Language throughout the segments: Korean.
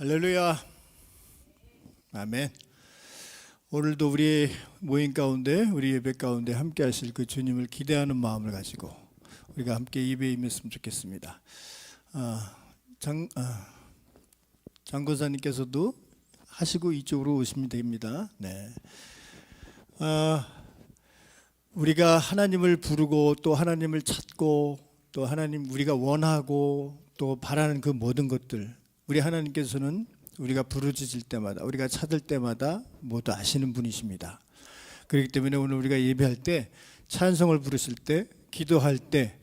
할렐루야. 아멘. 오늘도 우리 모임 가운데, 우리 예배 가운데 함께 하실 그 주님을 기대하는 마음을 가지고 우리가 함께 예배에 임했으면 좋겠습니다. 장권사님께서도 하시고 이쪽으로 오시면 됩니다. 네. 우리가 하나님을 부르고 또 하나님을 찾고 또 하나님 우리가 원하고 또 바라는 그 모든 것들, 우리 하나님께서는 우리가 부르짖을 때마다, 우리가 찾을 때마다 모두 아시는 분이십니다. 그렇기 때문에 오늘 우리가 예배할 때, 찬송을 부르실 때, 기도할 때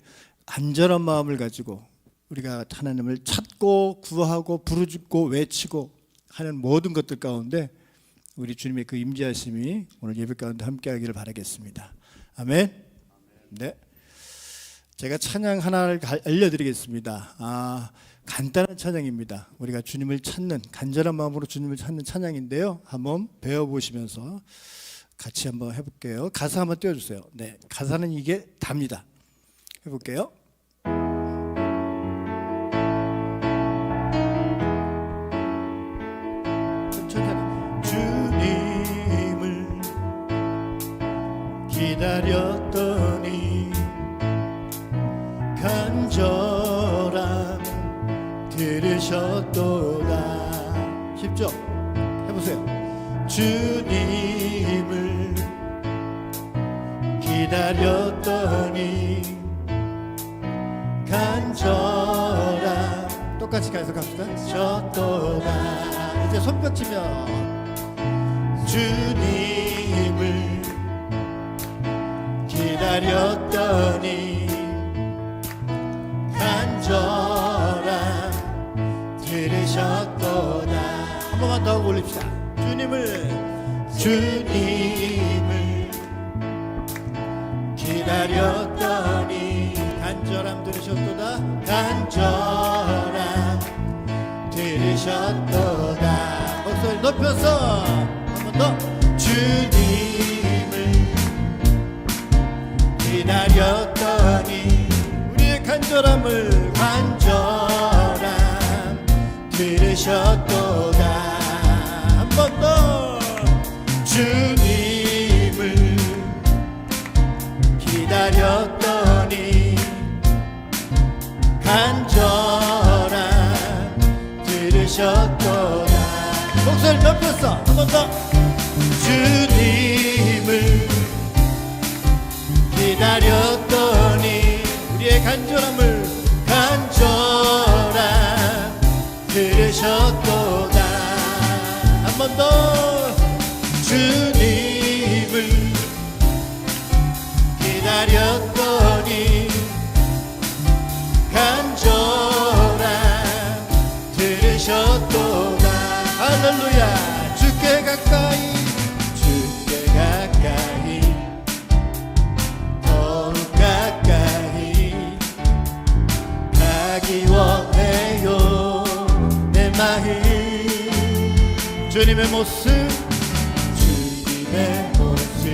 안전한 마음을 가지고 우리가 하나님을 찾고 구하고 부르짖고 외치고 하는 모든 것들 가운데 우리 주님의 그 임재하심이 오늘 예배 가운데 함께하기를 바라겠습니다. 아멘. 네. 제가 찬양 하나를 알려드리겠습니다. 간단한 찬양입니다. 우리가 주님을 찾는, 간절한 마음으로 주님을 찾는 찬양인데요. 한번 배워보시면서 같이 한번 해볼게요. 가사 한번 띄워주세요. 네, 가사는 이게 답니다. 해볼게요. 주님을 기다렸더니 간절함 들으셨도다. 쉽죠? 해보세요. 주님을 기다렸더니 간절함, 똑같이 가서 갑시다. 셨도다. 이제 손뼉치면 주님을 기다렸더니 간절함 들으셨도다. 한 번만 더 올립시다. 주님을 기다렸더니 간절함 들으셨도다. 간절함 들으셨도다. 목소리 높여서 한 번 더. 주님을 기다렸더니 우리의 간절함을 들으셨도다. 한 번 더. 주님을 기다렸더니 간절함 들으셨도다. 목소리 높였어. 한 번 더. 주님을 기다렸더니 우리의 간절함을 들으셨도다. 한 번 더. 주님을 기다렸더니 간절함 들으셨도다. 할렐루야. 주께 가까이, 주께 가까이, 더욱 가까이 가기 원해요. 주님의 모습, 주님의 모습,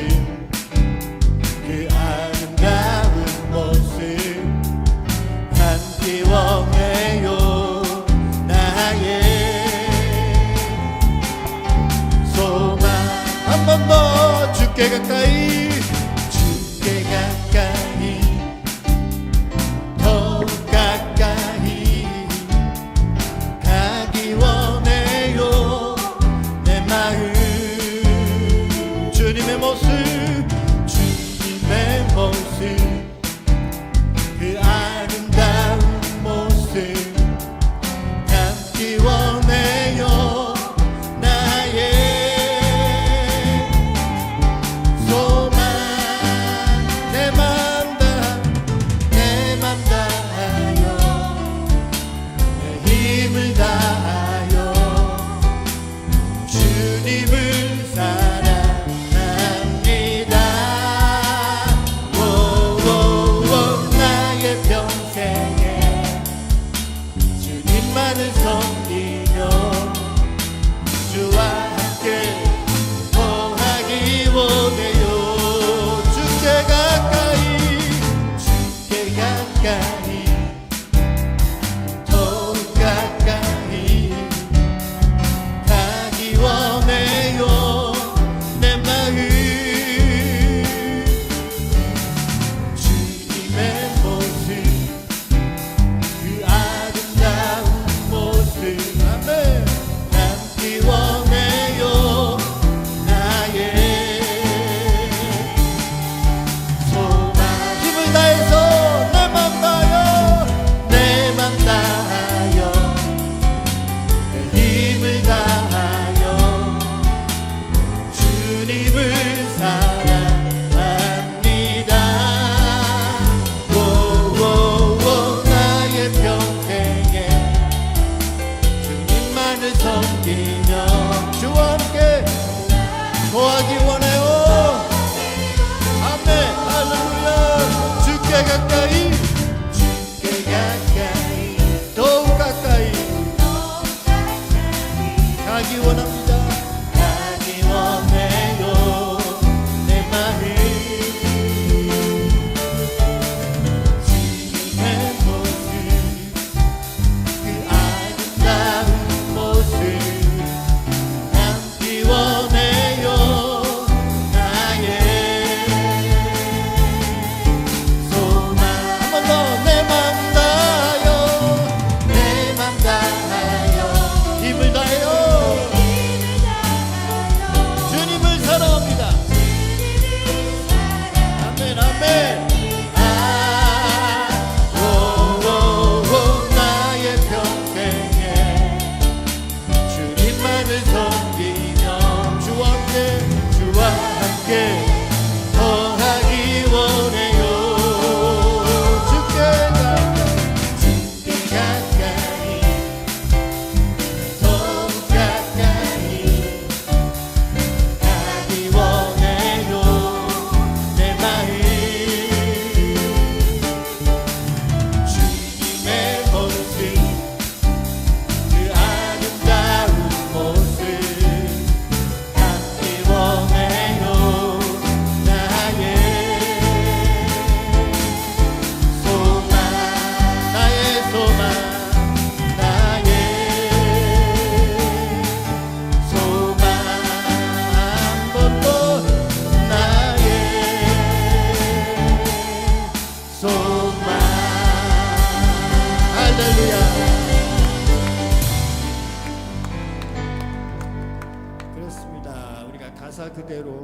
그 아름다운 모습 함께 원해요. 나의 소망. 한 번 더. 주께 가까이, 주께 가까이, 더욱 가까이 가기 원해요. 내 마음. 주님의 모습, 주님의 모습, 그 아름다운 모습 담기 원해요. 나의 소망. 내 맘 다하여 내 힘을 다하여 주님을 사랑합니다. 나의 평생에 주님만을 섬기며 주와 함께 거하기 원해요. 주께 가까이, 주께 가까이, 더욱 가까이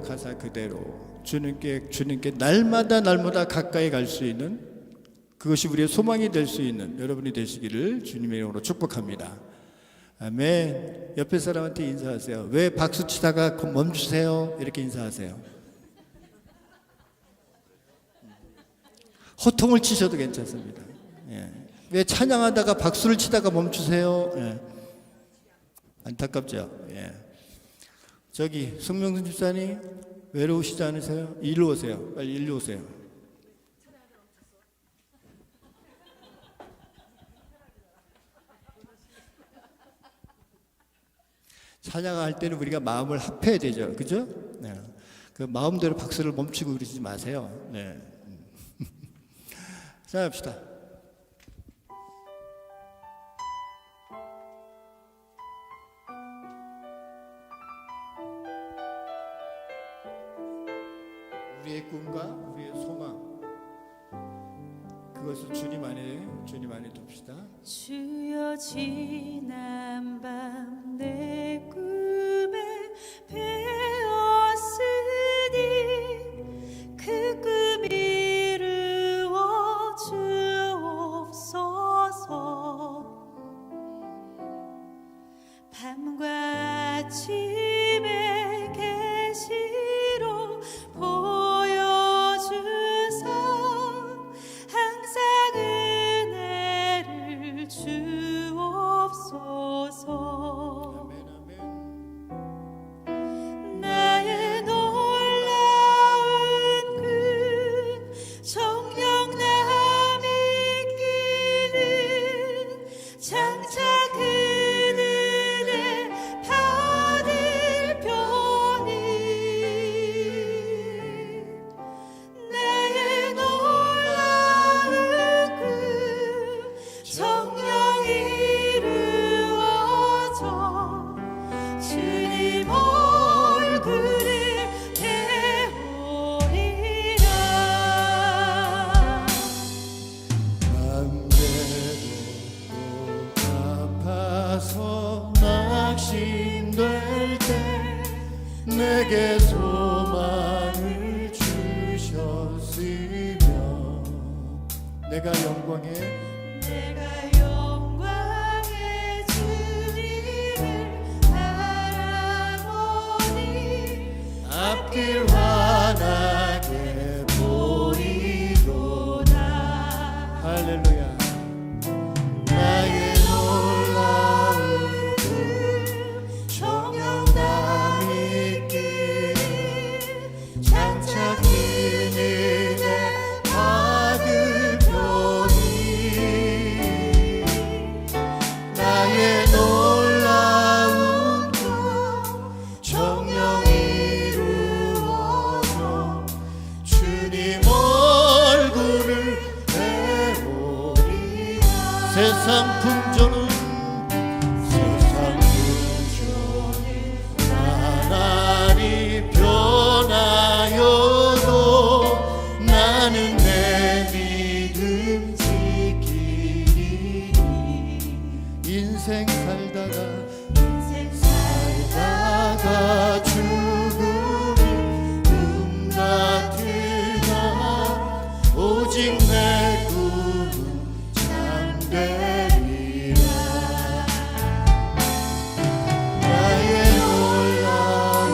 가사 그대로 주님께 날마다 가까이 갈 수 있는, 그것이 우리의 소망이 될 수 있는 여러분이 되시기를 주님의 이름으로 축복합니다. 아멘. 옆에 사람한테 인사하세요. 왜 박수 치다가 멈추세요? 이렇게 인사하세요. 호통을 치셔도 괜찮습니다. 예. 왜 찬양하다가 박수를 치다가 멈추세요? 예. 안타깝죠. 예. 저기 송명순 집사님 외로우시지 않으세요? 일로 오세요. 빨리 일로 오세요. 찬양할 때는 우리가 마음을 합해야 되죠. 그죠? 네. 그 마음대로 박수를 멈추고 그러지 마세요. 네. 자, 합시다. 우리의 꿈과 우리의 소망, 그것을 주님 안에 둡시다. 주여 지난 밤 내 꿈에 배었으니 그 꿈 이루어 주옵소서. 밤과 아침에 계시로 보여주사 항상 은혜를 주옵소서. 나의 놀라운 그 정령 남 있기는 장차 그 은혜 받을 편이. 나의 놀라운 그 정령 이루어져 주님 얼굴을 배우리라. 맘대로 아파서 낙심될 때 내게 소망을 주셨으며 내가 영광의 주님을 바라보니 앞길 환하게 보이도다. 할렐루야. 나의 놀라운 그 정령남 있기를 장차 그 은혜 받을 편이. 나의 놀라운 그 정령 이루어서 주님 얼굴을 배우리라. 세상 풍조는 나날이 변하여도 나는 내 믿음 지키리. 인생 살다가 죽음이 같으나 오직 내 꿈은 참되리라. 나의 놀라운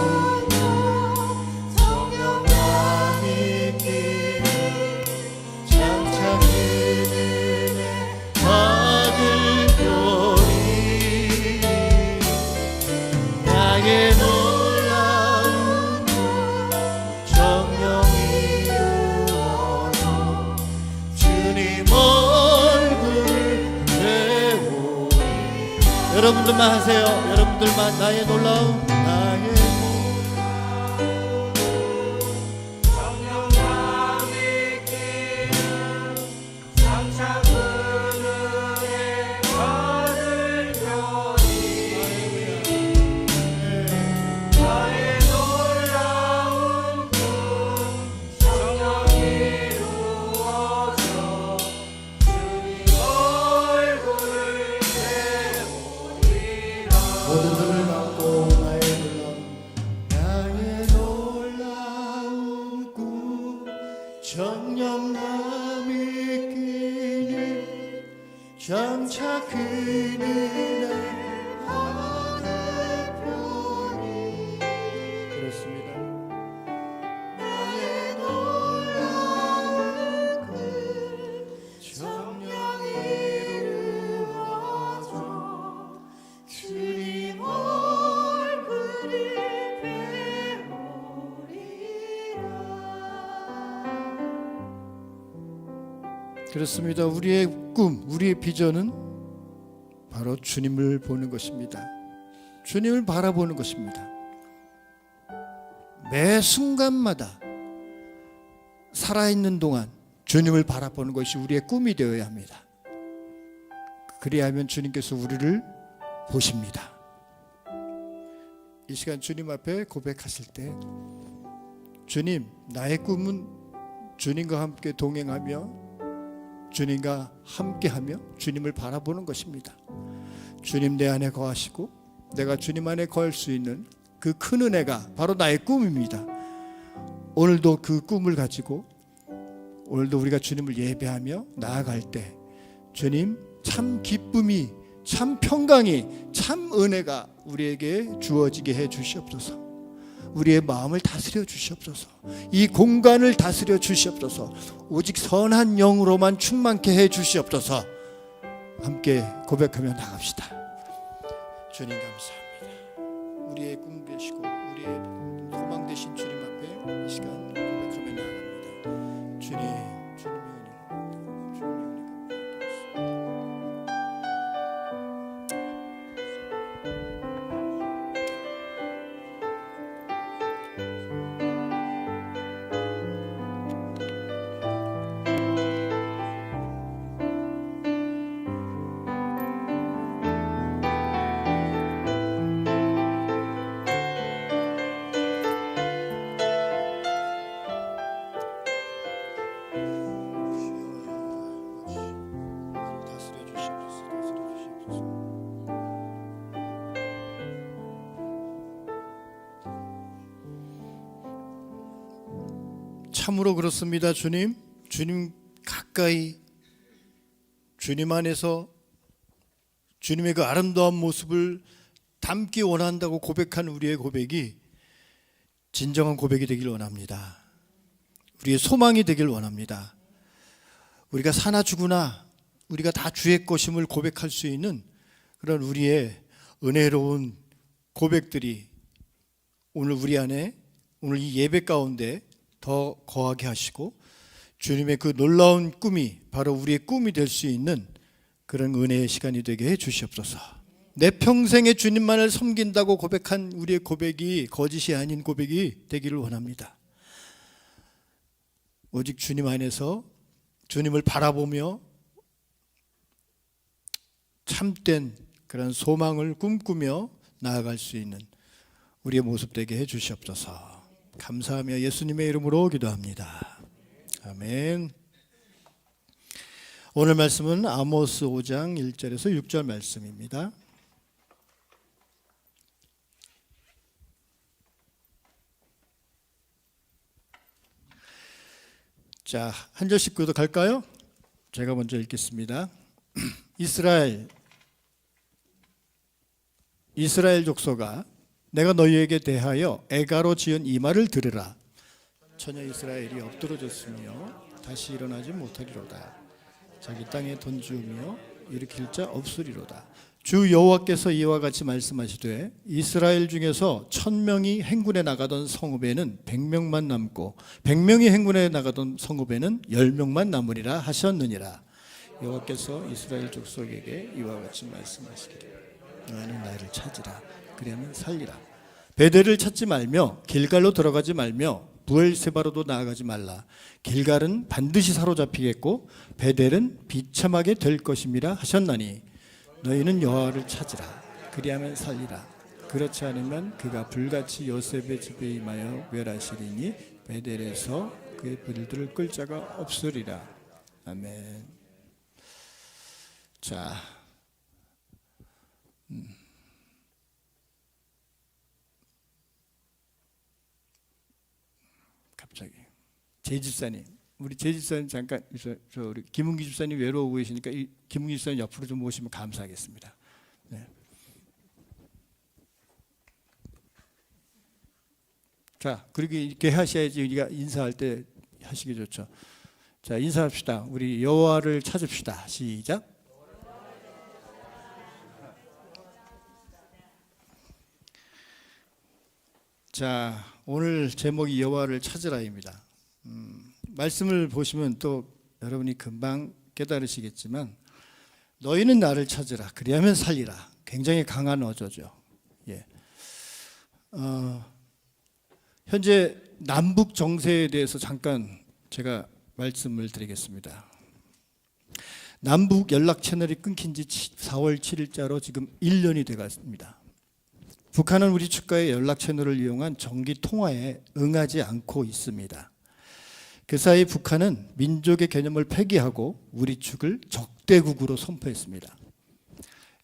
정령남 있기를 장차 그 은혜 받을 편이. 나의 놀라운 정령 이루어서 주님 얼굴을 배우리. 여러분들만 하세요. 여러분들만. 나의 놀라운 모든 것을 갖고 나의 장차 그늘에 하늘 편이 그렇습니다. 나의 놀라운 그 정령이 이루어져 주님 얼굴을 배우리라. 그렇습니다. 우리의 꿈, 우리의 비전은 바로 주님을 보는 것입니다. 주님을 바라보는 것입니다. 매 순간마다 살아있는 동안 주님을 바라보는 것이 우리의 꿈이 되어야 합니다. 그리하면 주님께서 우리를 보십니다. 이 시간 주님 앞에 고백하실 때, 주님, 나의 꿈은 주님과 함께 동행하며 주님과 함께하며 주님을 바라보는 것입니다. 주님 내 안에 거하시고 내가 주님 안에 거할 수 있는 그 큰 은혜가 바로 나의 꿈입니다. 오늘도 그 꿈을 가지고 오늘도 우리가 주님을 예배하며 나아갈 때 주님 참 기쁨이, 참 평강이, 참 은혜가 우리에게 주어지게 해 주시옵소서. 우리의 마음을 다스려 주시옵소서. 이 공간을 다스려 주시옵소서. 오직 선한 영으로만 충만케 해 주시옵소서. 함께 고백하며 나갑시다. 주님 감사합니다. 우리의 꿈 되시고 우리의 소망 되신 주님 앞에 이 시간 고백하며 나갑니다. 주님의 은혜, 주님의 다스려 주시옵소서. 다스려 주시옵소서. 참으로 그렇습니다. 주님 가까이 주님 안에서 주님의 그 아름다운 모습을 담기 원한다고 고백한 우리의 고백이 진정한 고백이 되길 원합니다. 우리의 소망이 되길 원합니다. 우리가 사나 죽으나 우리가 다 주의 것임을 고백할 수 있는 그런 우리의 은혜로운 고백들이 오늘 우리 안에, 오늘 이 예배 가운데 더 거하게 하시고 주님의 그 놀라운 꿈이 바로 우리의 꿈이 될 수 있는 그런 은혜의 시간이 되게 해 주시옵소서. 내 평생에 주님만을 섬긴다고 고백한 우리의 고백이 거짓이 아닌 고백이 되기를 원합니다. 오직 주님 안에서 주님을 바라보며 참된 그런 소망을 꿈꾸며 나아갈 수 있는 우리의 모습 되게 해 주시옵소서. 감사하며 예수님의 이름으로 기도합니다. 아멘. 오늘 말씀은 아모스 5장 1절에서 6절 말씀입니다. 자, 한 절씩 교독할까요? 제가 먼저 읽겠습니다. 이스라엘 족속아, 내가 너희에게 대하여 애가로 지은 이 말을 들으라. 처녀 이스라엘이 엎드러졌으며 다시 일어나지 못하리로다. 자기 땅에 던지우며 일으킬 자 없으리로다. 주 여호와께서 이와 같이 말씀하시되 이스라엘 중에서 1000명이 행군에 나가던 성읍에는 100명만 남고 100명이 행군에 나가던 성읍에는 10명만 남으리라 하셨느니라. 여호와께서 이스라엘 족속에게 이와 같이 말씀하시기를 너희는 나를 찾으라. 그리하면 살리라. 베델을 찾지 말며 길갈로 들어가지 말며 부엘세바로도 나아가지 말라. 길갈은 반드시 사로잡히겠고 베델은 비참하게 될 것임이라 하셨나니 너희는 여호와를 찾으라. 그리하면 살리라. 그렇지 않으면 그가 불같이 요셉의 집에 임하여 멸하시리니 베델에서 그의 불들을 끌 자가 없으리라. 아멘. 자, 갑자기 제 집사님 우리 제 집사님 잠깐 저 우리 김은기 집사님 외로우고 계시니까 이 김은기 집사님 옆으로 좀 모시면 감사하겠습니다. 네. 자, 그리고 이렇게 하셔야지 우리가 인사할 때 하시기 좋죠. 자, 인사합시다. 우리 여호와를 찾읍시다. 시작. 자, 오늘 제목이 여호와를 찾으라입니다. 말씀을 보시면 또 여러분이 금방 깨달으시겠지만 너희는 나를 찾으라 그리하면 살리라. 굉장히 강한 어조죠. 예. 현재 남북 정세에 대해서 잠깐 제가 말씀을 드리겠습니다. 남북 연락 채널이 끊긴 지 4월 7일자로 지금 1년이 되었습니다. 북한은 우리 측과의 연락 채널을 이용한 정기 통화에 응하지 않고 있습니다. 그 사이 북한은 민족의 개념을 폐기하고 우리 측을 적대국으로 선포했습니다.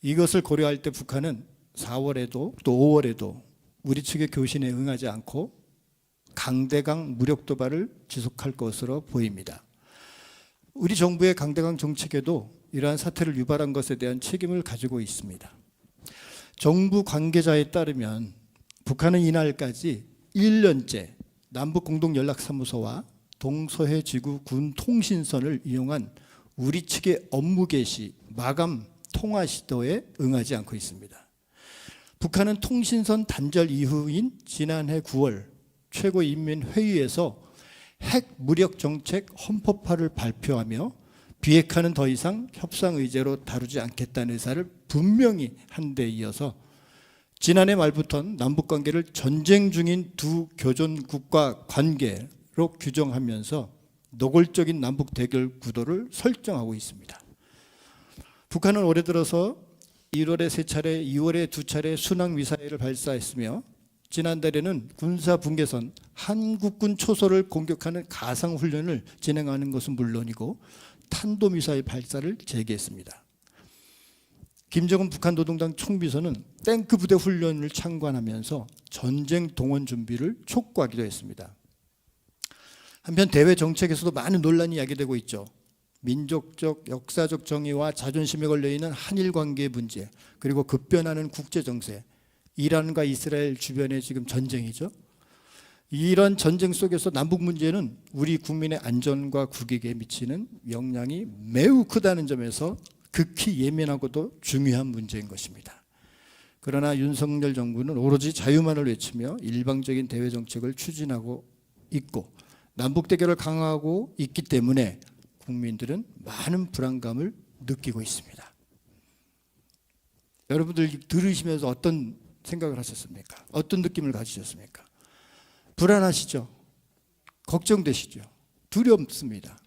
이것을 고려할 때 북한은 4월에도 또 5월에도 우리 측의 교신에 응하지 않고 강대강 무력 도발을 지속할 것으로 보입니다. 우리 정부의 강대강 정책에도 이러한 사태를 유발한 것에 대한 책임을 가지고 있습니다. 정부 관계자에 따르면 북한은 이날까지 1년째 남북공동연락사무소와 동서해지구 군 통신선을 이용한 우리 측의 업무 개시, 마감 통화 시도에 응하지 않고 있습니다. 북한은 통신선 단절 이후인 지난해 9월 최고인민회의에서 핵 무력 정책 헌법화를 발표하며 비핵화는 더 이상 협상 의제로 다루지 않겠다는 의사를 분명히 한 데 이어서 지난해 말부터는 남북 관계를 전쟁 중인 두 교전국과 관계로 규정하면서 노골적인 남북 대결 구도를 설정하고 있습니다. 북한은 올해 들어서 1월에 3차례, 2월에 2차례 순항 미사일을 발사했으며 지난달에는 군사 분계선 한국군 초소를 공격하는 가상 훈련을 진행하는 것은 물론이고 탄도미사일 발사를 재개했습니다. 김정은 북한 노동당 총비서는 탱크 부대 훈련을 참관하면서 전쟁 동원 준비를 촉구하기도 했습니다. 한편 대외 정책에서도 많은 논란이 야기되고 있죠. 민족적, 역사적 정의와 자존심에 걸려있는 한일 관계 문제, 그리고 급변하는 국제 정세, 이란과 이스라엘 주변에 지금 전쟁이죠. 이런 전쟁 속에서 남북 문제는 우리 국민의 안전과 국익에 미치는 영향이 매우 크다는 점에서 극히 예민하고도 중요한 문제인 것입니다. 그러나 윤석열 정부는 오로지 자유만을 외치며 일방적인 대외 정책을 추진하고 있고 남북 대결을 강화하고 있기 때문에 국민들은 많은 불안감을 느끼고 있습니다. 여러분들 들으시면서 어떤 생각을 하셨습니까? 어떤 느낌을 가지셨습니까? 불안하시죠? 걱정되시죠? 두렵습니다.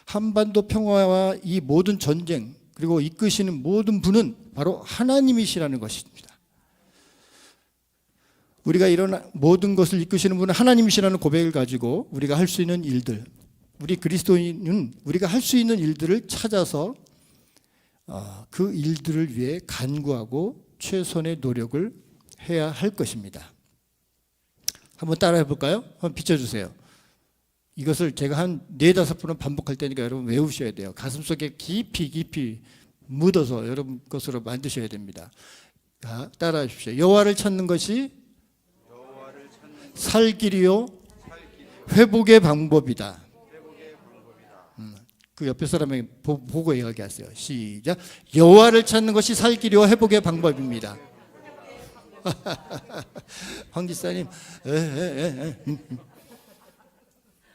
한반도 평화와 이 모든 전쟁 그리고 이끄시는 모든 분은 바로 하나님이시라는 것입니다. 우리가 이런 모든 것을 이끄시는 분은 하나님이시라는 고백을 가지고 우리가 할 수 있는 일들, 우리 그리스도인은 우리가 할 수 있는 일들을 찾아서 그 일들을 위해 간구하고 최선의 노력을 해야 할 것입니다. 한번 따라해 볼까요? 한번 비춰주세요. 이것을 제가 한 4-5번은 반복할 테니까 여러분 외우셔야 돼요. 가슴속에 깊이 묻어서 여러분 것으로 만드셔야 됩니다. 따라해 주십시오. 여호와를 찾는 것이 살 길이요 회복의 방법이다. 그 옆에 사람에게 보고 이야기하세요. 시작. 여호와를 찾는 것이 살 길이요 회복의 방법입니다. 황 기사님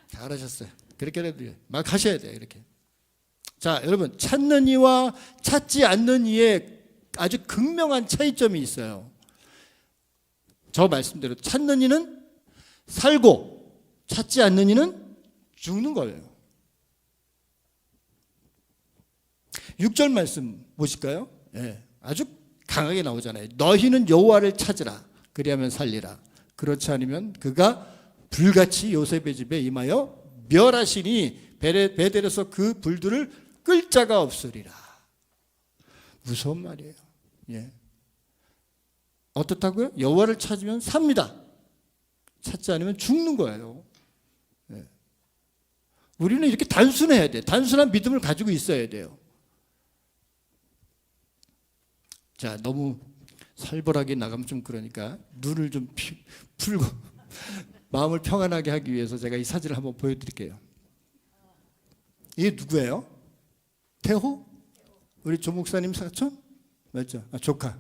잘하셨어요. 그렇게 해도 막 하셔야 돼요. 이렇게. 자, 여러분 찾는 이와 찾지 않는 이의 아주 극명한 차이점이 있어요. 저 말씀대로 찾는 이는 살고 찾지 않는 이는 죽는 거예요. 6절 말씀 보실까요? 예, 아주 강하게 나오잖아요. 너희는 여호와를 찾으라 그리하면 살리라. 그렇지 않으면 그가 불같이 요셉의 집에 임하여 멸하시니 베델에서 그 불들을 끌 자가 없으리라. 무서운 말이에요. 예. 어떻다고요? 여호와를 찾으면 삽니다. 찾지 않으면 죽는 거예요. 예. 우리는 이렇게 단순해야 돼. 단순한 믿음을 가지고 있어야 돼요. 자, 너무 살벌하게 나가면 좀 그러니까 눈을 좀 풀고 마음을 평안하게 하기 위해서 제가 이 사진을 한번 보여드릴게요. 이게 누구예요? 태호? 우리 조 목사님 사촌? 맞죠? 아, 조카.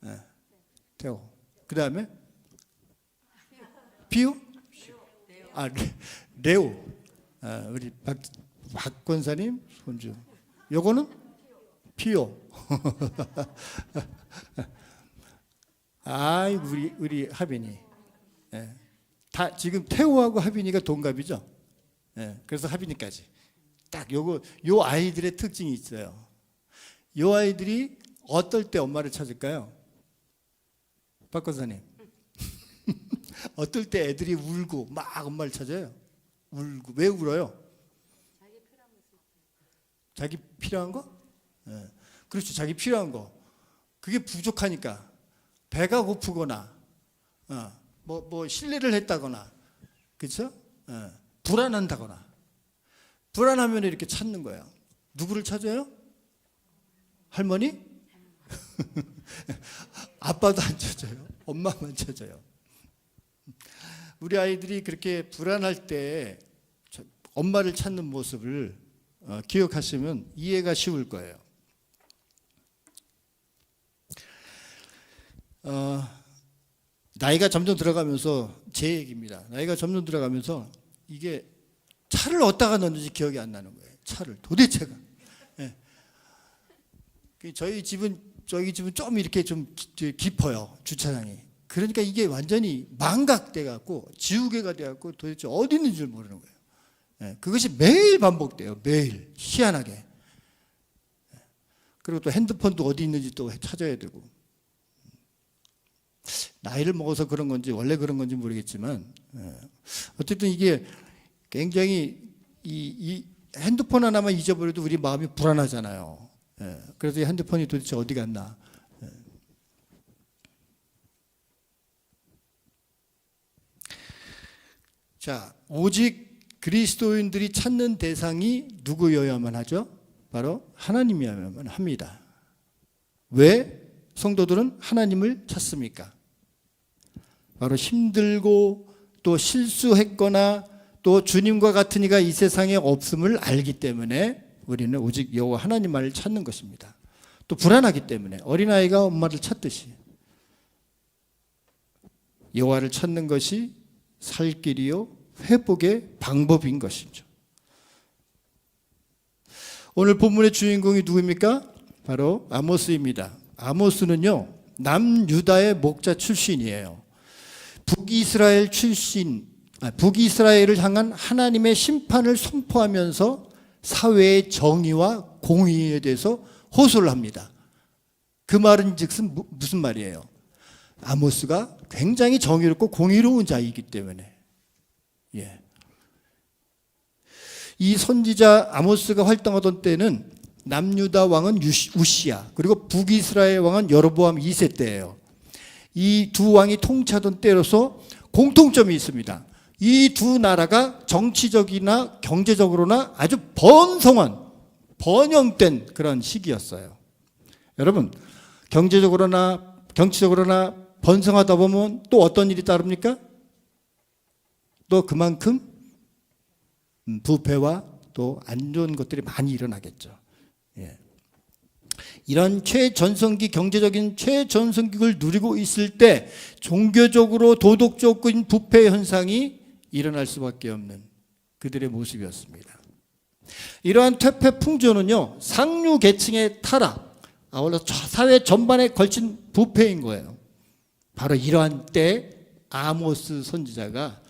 네. 태호. 그 다음에 피오? 아, 레오. 아, 우리 박 권사님 손주. 요거는 피오. 아, 우리 하빈이. 예. 다 지금 태호하고 하빈이가 동갑이죠. 예. 그래서 하빈이까지. 딱 요 아이들의 특징이 있어요. 요 아이들이 어떨 때 엄마를 찾을까요? 박 권사님. 어떨 때 애들이 울고 막 엄마를 찾아요? 울고. 왜 울어요? 자기 필요한 거? 예. 그렇죠. 자기 필요한 거. 그게 부족하니까. 배가 고프거나, 뭐 실례를 했다거나, 그렇죠? 불안한다거나, 불안하면 이렇게 찾는 거예요. 누구를 찾아요? 할머니? 아빠도 안 찾아요. 엄마만 찾아요. 우리 아이들이 그렇게 불안할 때 엄마를 찾는 모습을 기억하시면 이해가 쉬울 거예요. 나이가 점점 들어가면서 제 얘기입니다. 나이가 점점 들어가면서 이게 차를 어디다가 넣는지 기억이 안 나는 거예요. 차를 도대체가. 예. 저희 집은 좀 이렇게 좀 깊어요. 주차장이. 그러니까 이게 완전히 망각돼 갖고 지우개가 돼 갖고 도대체 어디 있는지 모르는 거예요. 예. 그것이 매일 반복돼요. 매일 희한하게. 예. 그리고 또 핸드폰도 어디 있는지 또 찾아야 되고. 나이를 먹어서 그런 건지 원래 그런 건지 모르겠지만 어쨌든 이게 굉장히 이 핸드폰 하나만 잊어버려도 우리 마음이 불안하잖아요. 그래서 이 핸드폰이 도대체 어디 갔나. 자, 오직 그리스도인들이 찾는 대상이 누구여야만 하죠? 바로 하나님이어야만 합니다. 왜 성도들은 하나님을 찾습니까? 바로 힘들고 또 실수했거나 또 주님과 같은 이가 이 세상에 없음을 알기 때문에 우리는 오직 여호와 하나님만을 찾는 것입니다. 또 불안하기 때문에 어린아이가 엄마를 찾듯이 여호와를 찾는 것이 살 길이요 회복의 방법인 것이죠. 오늘 본문의 주인공이 누구입니까? 바로 아모스입니다. 아모스는요, 남유다의 목자 출신이에요. 북이스라엘을 향한 하나님의 심판을 선포하면서 사회의 정의와 공의에 대해서 호소를 합니다. 그 말은 즉슨 무슨 말이에요? 아모스가 굉장히 정의롭고 공의로운 자이기 때문에. 예. 이 선지자 아모스가 활동하던 때는 남유다 왕은 우시야, 그리고 북이스라엘 왕은 여로보암 2세 때예요. 이 두 왕이 통치하던 때로서 공통점이 있습니다. 이 두 나라가 정치적이나 경제적으로나 아주 번영된 그런 시기였어요. 여러분, 경제적으로나 정치적으로나 번성하다 보면 또 어떤 일이 따릅니까? 또 그만큼 부패와 또 안 좋은 것들이 많이 일어나겠죠. 예. 이런 최전성기, 경제적인 최전성기를 누리고 있을 때 종교적으로 도덕적인 부패 현상이 일어날 수밖에 없는 그들의 모습이었습니다. 이러한 퇴폐 풍조는요, 상류 계층의 타락, 아울러 사회 전반에 걸친 부패인 거예요. 바로 이러한 때 아모스 선지자가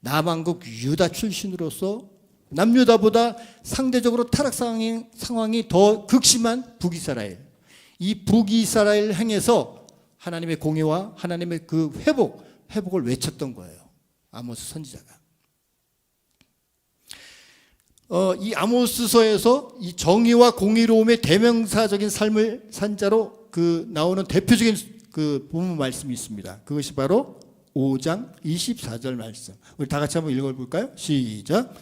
남왕국 유다 출신으로서 남유다보다 상대적으로 타락 상황이 더 극심한 북이스라엘, 이 북이스라엘 향해서 하나님의 공의와 하나님의 그 회복을 외쳤던 거예요. 아모스 선지자가. 이 아모스서에서 이 정의와 공의로움의 대명사적인 삶을 산 자로 그 나오는 대표적인 그 본문 말씀이 있습니다. 그것이 바로 5장 24절 말씀. 우리 다 같이 한번 읽어볼까요? 시작.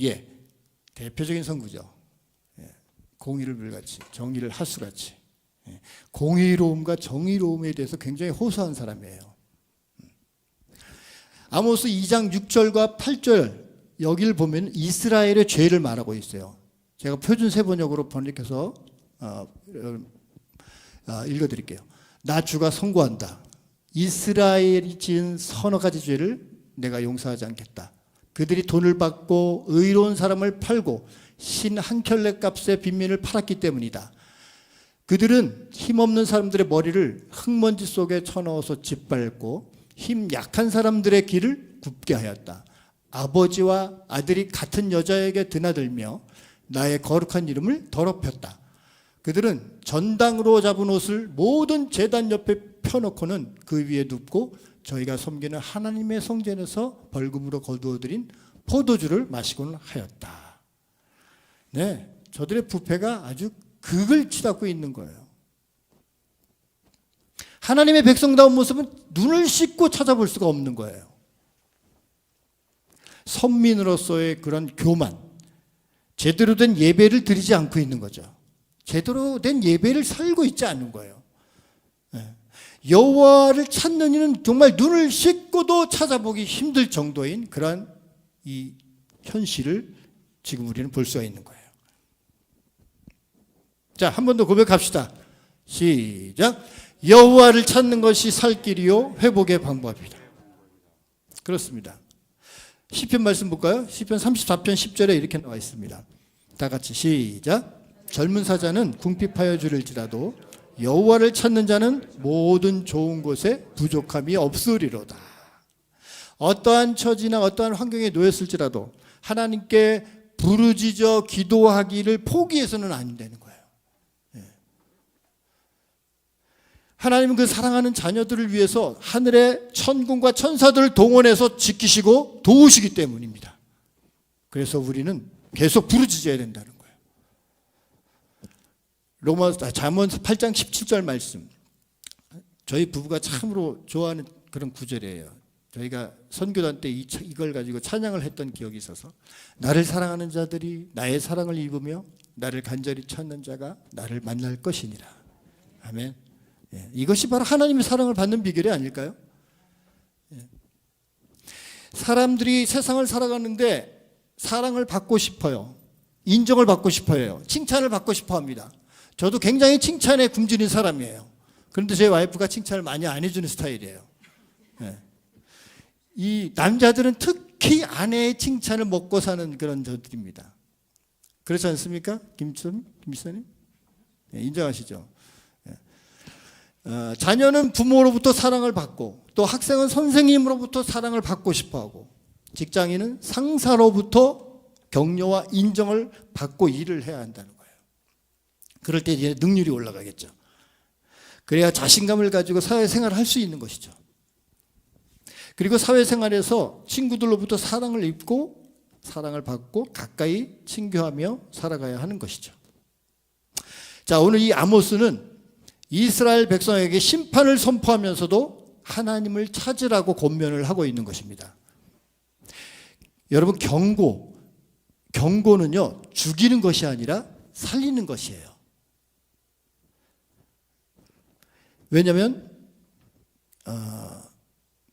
예, 대표적인 선구죠. 예, 공의를 물같이, 정의를 하수같이. 예, 공의로움과 정의로움에 대해서 굉장히 호소한 사람이에요. 아모스 2장 6절과 8절 여기를 보면 이스라엘의 죄를 말하고 있어요. 제가 표준 세번역으로 번역해서 읽어드릴게요. 나 주가 선고한다. 이스라엘이 지은 서너 가지 죄를 내가 용서하지 않겠다. 그들이 돈을 받고 의로운 사람을 팔고 신 한 켤레 값의 빈민을 팔았기 때문이다. 그들은 힘없는 사람들의 머리를 흙먼지 속에 쳐넣어서 짓밟고 힘 약한 사람들의 길을 굽게 하였다. 아버지와 아들이 같은 여자에게 드나들며 나의 거룩한 이름을 더럽혔다. 그들은 전당으로 잡은 옷을 모든 제단 옆에 펴놓고는 그 위에 눕고 저희가 섬기는 하나님의 성전에서 벌금으로 거두어들인 포도주를 마시고는 하였다. 네, 저들의 부패가 아주 극을 치닫고 있는 거예요. 하나님의 백성다운 모습은 눈을 씻고 찾아볼 수가 없는 거예요. 선민으로서의 그런 교만, 제대로 된 예배를 드리지 않고 있는 거죠. 제대로 된 예배를 살고 있지 않는 거예요. 여호와를 찾는 이는 정말 눈을 씻고도 찾아보기 힘들 정도인 그러한 이 현실을 지금 우리는 볼 수가 있는 거예요. 자, 한 번 더 고백합시다. 시작. 여호와를 찾는 것이 살 길이요 회복의 방법이다. 그렇습니다. 시편 말씀 볼까요? 시편 34편 10절에 이렇게 나와 있습니다. 다 같이 시작. 젊은 사자는 궁핍하여 주릴지라도 여호와를 찾는 자는 모든 좋은 곳에 부족함이 없으리로다. 어떠한 처지나 어떠한 환경에 놓였을지라도 하나님께 부르짖어 기도하기를 포기해서는 안 되는 거예요. 하나님은 그 사랑하는 자녀들을 위해서 하늘의 천군과 천사들을 동원해서 지키시고 도우시기 때문입니다. 그래서 우리는 계속 부르짖어야 된다는 거예요. 잠언 8장 17절 말씀. 저희 부부가 참으로 좋아하는 그런 구절이에요. 저희가 선교단 때 이걸 가지고 찬양을 했던 기억이 있어서 나를 사랑하는 자들이 나의 사랑을 입으며 나를 간절히 찾는 자가 나를 만날 것이니라. 아멘. 예, 이것이 바로 하나님의 사랑을 받는 비결이 아닐까요? 예. 사람들이 세상을 살아가는데 사랑을 받고 싶어요. 인정을 받고 싶어요. 칭찬을 받고 싶어 합니다. 저도 굉장히 칭찬에 굶주린 사람이에요. 그런데 제 와이프가 칭찬을 많이 안 해주는 스타일이에요. 예. 이 남자들은 특히 아내의 칭찬을 먹고 사는 그런 저들입니다. 그렇지 않습니까? 김지선님? 예, 인정하시죠? 자녀는 부모로부터 사랑을 받고 또 학생은 선생님으로부터 사랑을 받고 싶어하고 직장인은 상사로부터 격려와 인정을 받고 일을 해야 한다는 거예요. 그럴 때 이제 능률이 올라가겠죠. 그래야 자신감을 가지고 사회생활을 할 수 있는 것이죠. 그리고 사회생활에서 친구들로부터 사랑을 입고 사랑을 받고 가까이 친교하며 살아가야 하는 것이죠. 자, 오늘 이 아모스는 이스라엘 백성에게 심판을 선포하면서도 하나님을 찾으라고 권면을 하고 있는 것입니다. 여러분, 경고는요, 죽이는 것이 아니라 살리는 것이에요. 왜냐하면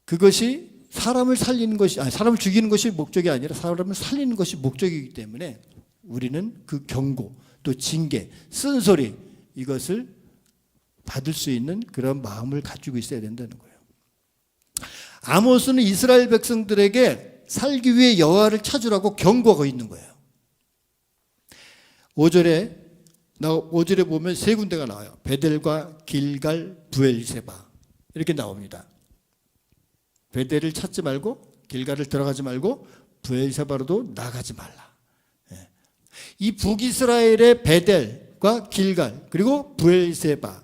그것이 사람을 살리는 것이 사람을 죽이는 것이 목적이 아니라 사람을 살리는 것이 목적이기 때문에 우리는 그 경고, 또 징계, 쓴소리 이것을 받을 수 있는 그런 마음을 가지고 있어야 된다는 거예요. 아모스는 이스라엘 백성들에게 살기 위해 여호와를 찾으라고 경고하고 있는 거예요. 5절에 보면 세 군데가 나와요. 베델과 길갈, 부엘세바 이렇게 나옵니다. 베델을 찾지 말고 길갈을 들어가지 말고 부엘세바로도 나가지 말라. 이 북이스라엘의 베델과 길갈 그리고 부엘세바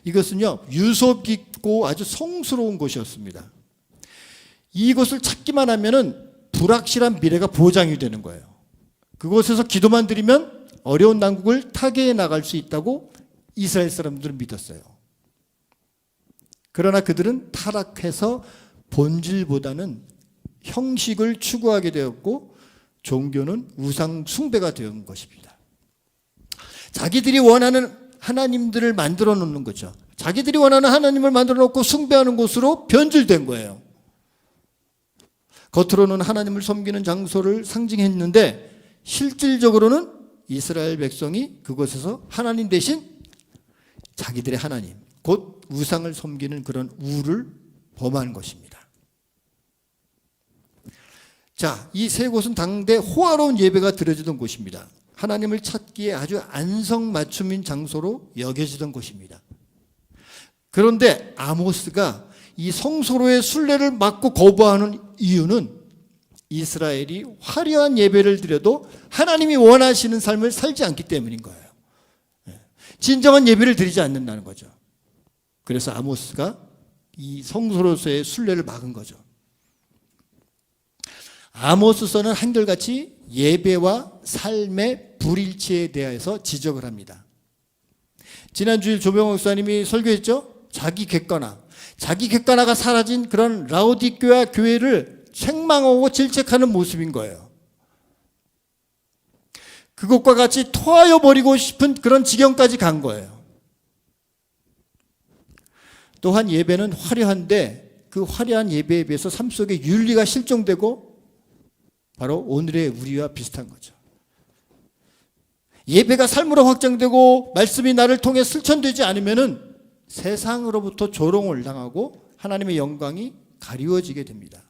이것은요 유서 깊고 아주 성스러운 곳이었습니다. 이곳을 찾기만 하면은 불확실한 미래가 보장이 되는 거예요. 그곳에서 기도만 드리면 어려운 난국을 타개해 나갈 수 있다고 이스라엘 사람들은 믿었어요. 그러나 그들은 타락해서 본질보다는 형식을 추구하게 되었고 종교는 우상 숭배가 된 것입니다. 자기들이 원하는 하나님들을 만들어 놓는 거죠. 자기들이 원하는 하나님을 만들어 놓고 숭배하는 곳으로 변질된 거예요. 겉으로는 하나님을 섬기는 장소를 상징했는데 실질적으로는 이스라엘 백성이 그곳에서 하나님 대신 자기들의 하나님, 곧 우상을 섬기는 그런 우를 범한 것입니다. 자, 이 세 곳은 당대 호화로운 예배가 드려지던 곳입니다. 하나님을 찾기에 아주 안성맞춤인 장소로 여겨지던 곳입니다. 그런데 아모스가 이 성소로의 순례를 막고 거부하는 이유는 이스라엘이 화려한 예배를 드려도 하나님이 원하시는 삶을 살지 않기 때문인 거예요. 진정한 예배를 드리지 않는다는 거죠. 그래서 아모스가 이 성소로서의 순례를 막은 거죠. 아모스서는 한결같이 예배와 삶의 불일치에 대해서 지적을 합니다. 지난주일 조병호 목사님이 설교했죠. 자기 객관화가 사라진 그런 라오디게아 교회를 책망하고 질책하는 모습인 거예요. 그것과 같이 토하여 버리고 싶은 그런 지경까지 간 거예요. 또한 예배는 화려한데 그 화려한 예배에 비해서 삶 속에 윤리가 실종되고 바로 오늘의 우리와 비슷한 거죠. 예배가 삶으로 확장되고 말씀이 나를 통해 실천되지 않으면은 세상으로부터 조롱을 당하고 하나님의 영광이 가리워지게 됩니다.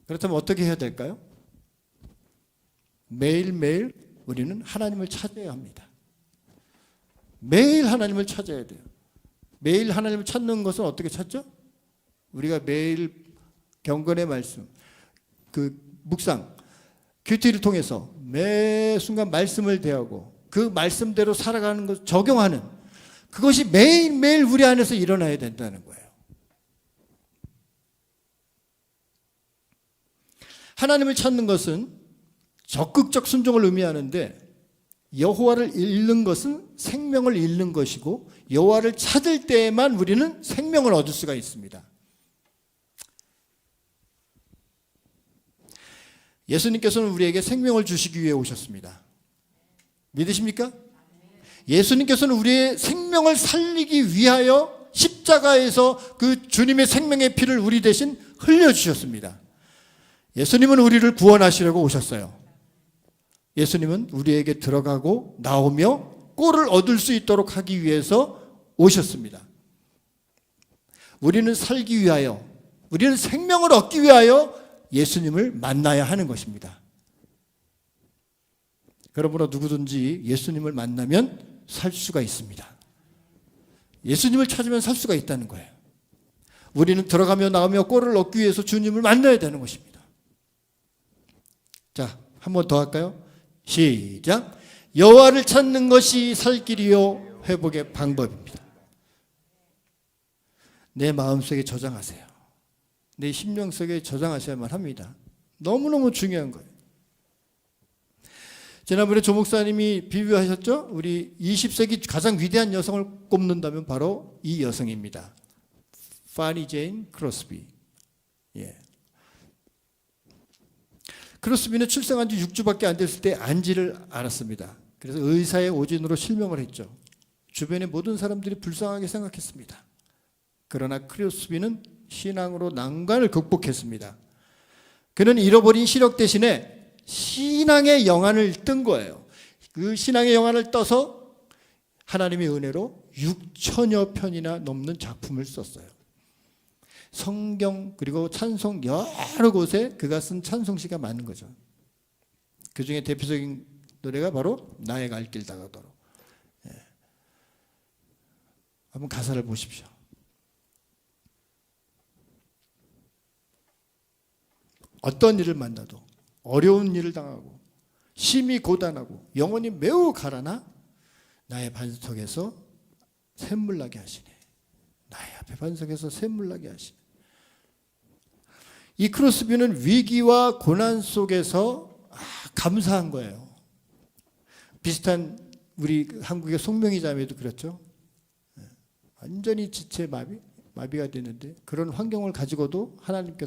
그렇다면 어떻게 해야 될까요? 매일매일 우리는 하나님을 찾아야 합니다. 매일 하나님을 찾아야 돼요. 매일 하나님을 찾는 것은 어떻게 찾죠? 우리가 매일 경건의 말씀, 묵상, 큐티를 통해서 매 순간 말씀을 대하고 그 말씀대로 살아가는 것, 적용하는 그것이 매일매일 우리 안에서 일어나야 된다는 거예요. 하나님을 찾는 것은 적극적 순종을 의미하는데 여호와를 잃는 것은 생명을 잃는 것이고 여호와를 찾을 때에만 우리는 생명을 얻을 수가 있습니다. 예수님께서는 우리에게 생명을 주시기 위해 오셨습니다. 믿으십니까? 예수님께서는 우리의 생명을 살리기 위하여 십자가에서 그 주님의 생명의 피를 우리 대신 흘려주셨습니다. 예수님은 우리를 구원하시려고 오셨어요. 예수님은 우리에게 들어가고 나오며 꼴을 얻을 수 있도록 하기 위해서 오셨습니다. 우리는 살기 위하여, 우리는 생명을 얻기 위하여 예수님을 만나야 하는 것입니다. 그러므로 누구든지 예수님을 만나면 살 수가 있습니다. 예수님을 찾으면 살 수가 있다는 거예요. 우리는 들어가며 나오며 꼴을 얻기 위해서 주님을 만나야 되는 것입니다. 자, 한 번 더 할까요? 시작. 여호와를 찾는 것이 살 길이요 회복의 방법입니다. 내 마음속에 저장하세요. 내 심령 속에 저장하셔야만 합니다. 너무너무 중요한 거예요. 지난번에 조 목사님이 비유하셨죠? 우리 20세기 가장 위대한 여성을 꼽는다면 바로 이 여성입니다. 파니 제인 크로스비. 예. 크로스비는 출생한 지 6주밖에 안 됐을 때 안지를 앓았습니다. 그래서 의사의 오진으로 실명을 했죠. 주변의 모든 사람들이 불쌍하게 생각했습니다. 그러나 크로스비는 신앙으로 난관을 극복했습니다. 그는 잃어버린 시력 대신에 신앙의 영안을 뜬 거예요. 그 신앙의 영안을 떠서 하나님의 은혜로 6천여 편이나 넘는 작품을 썼어요. 성경 그리고 찬송 여러 곳에 그가 쓴 찬송시가 많은 거죠. 그 중에 대표적인 노래가 바로 나의 갈 길 다가도록. 예. 한번 가사를 보십시오. 어떤 일을 만나도 어려운 일을 당하고 심히 고단하고 영혼이 매우 가라나 나의 반석에서 샘물 나게 하시네. 나의 앞에 반석에서 샘물 나게 하시네. 이 크로스비는 위기와 고난 속에서 감사한 거예요. 비슷한 우리 한국의 송명희 자매도 그렇죠. 완전히 지체 마비가 되는데 그런 환경을 가지고도 하나님께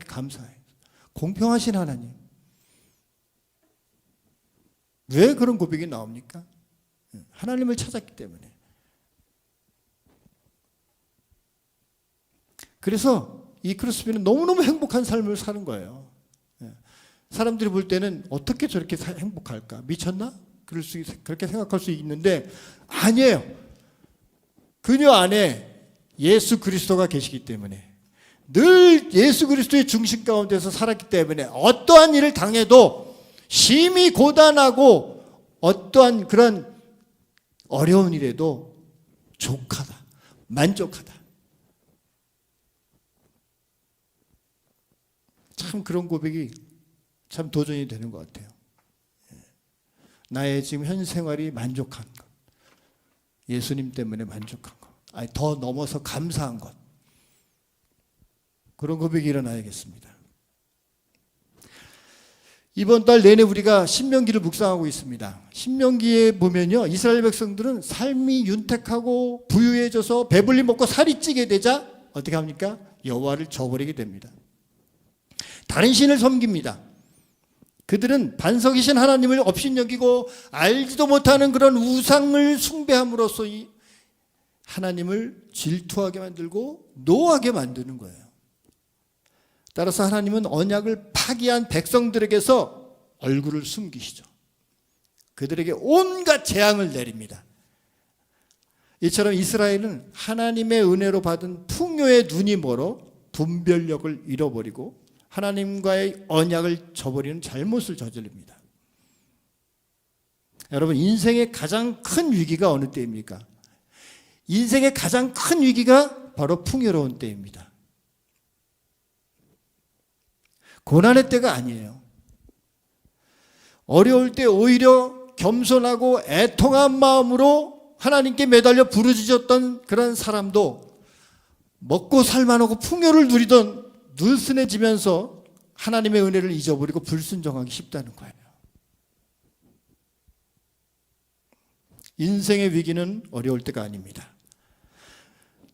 감사해요. 공평하신 하나님. 왜 그런 고백이 나옵니까? 하나님을 찾았기 때문에. 그래서 이 크로스비는 너무너무 행복한 삶을 사는 거예요. 사람들이 볼 때는 어떻게 저렇게 행복할까? 미쳤나? 그렇게 생각할 수 있는데 아니에요. 그녀 안에 예수 그리스도가 계시기 때문에 늘 예수 그리스도의 중심 가운데서 살았기 때문에 어떠한 일을 당해도 심히 고단하고 어떠한 그런 어려운 일에도 족하다, 만족하다. 참 그런 고백이 참 도전이 되는 것 같아요. 나의 지금 현 생활이 만족한 것, 예수님 때문에 만족한 것, 아니 더 넘어서 감사한 것, 그런 고백이 일어나야겠습니다. 이번 달 내내 우리가 신명기를 묵상하고 있습니다. 신명기에 보면요, 이스라엘 백성들은 삶이 윤택하고 부유해져서 배불리 먹고 살이 찌게 되자 어떻게 합니까? 여호와를 저버리게 됩니다. 다른 신을 섬깁니다. 그들은 반석이신 하나님을 업신여기고 알지도 못하는 그런 우상을 숭배함으로써 이 하나님을 질투하게 만들고 노하게 만드는 거예요. 따라서 하나님은 언약을 파기한 백성들에게서 얼굴을 숨기시죠. 그들에게 온갖 재앙을 내립니다. 이처럼 이스라엘은 하나님의 은혜로 받은 풍요의 눈이 멀어 분별력을 잃어버리고 하나님과의 언약을 저버리는 잘못을 저지릅니다. 여러분, 인생의 가장 큰 위기가 어느 때입니까? 인생의 가장 큰 위기가 바로 풍요로운 때입니다. 고난의 때가 아니에요. 어려울 때 오히려 겸손하고 애통한 마음으로 하나님께 매달려 부르짖었던 그런 사람도 먹고 살만하고 풍요를 누리던 느슨해지면서 하나님의 은혜를 잊어버리고 불순종하기 쉽다는 거예요. 인생의 위기는 어려울 때가 아닙니다.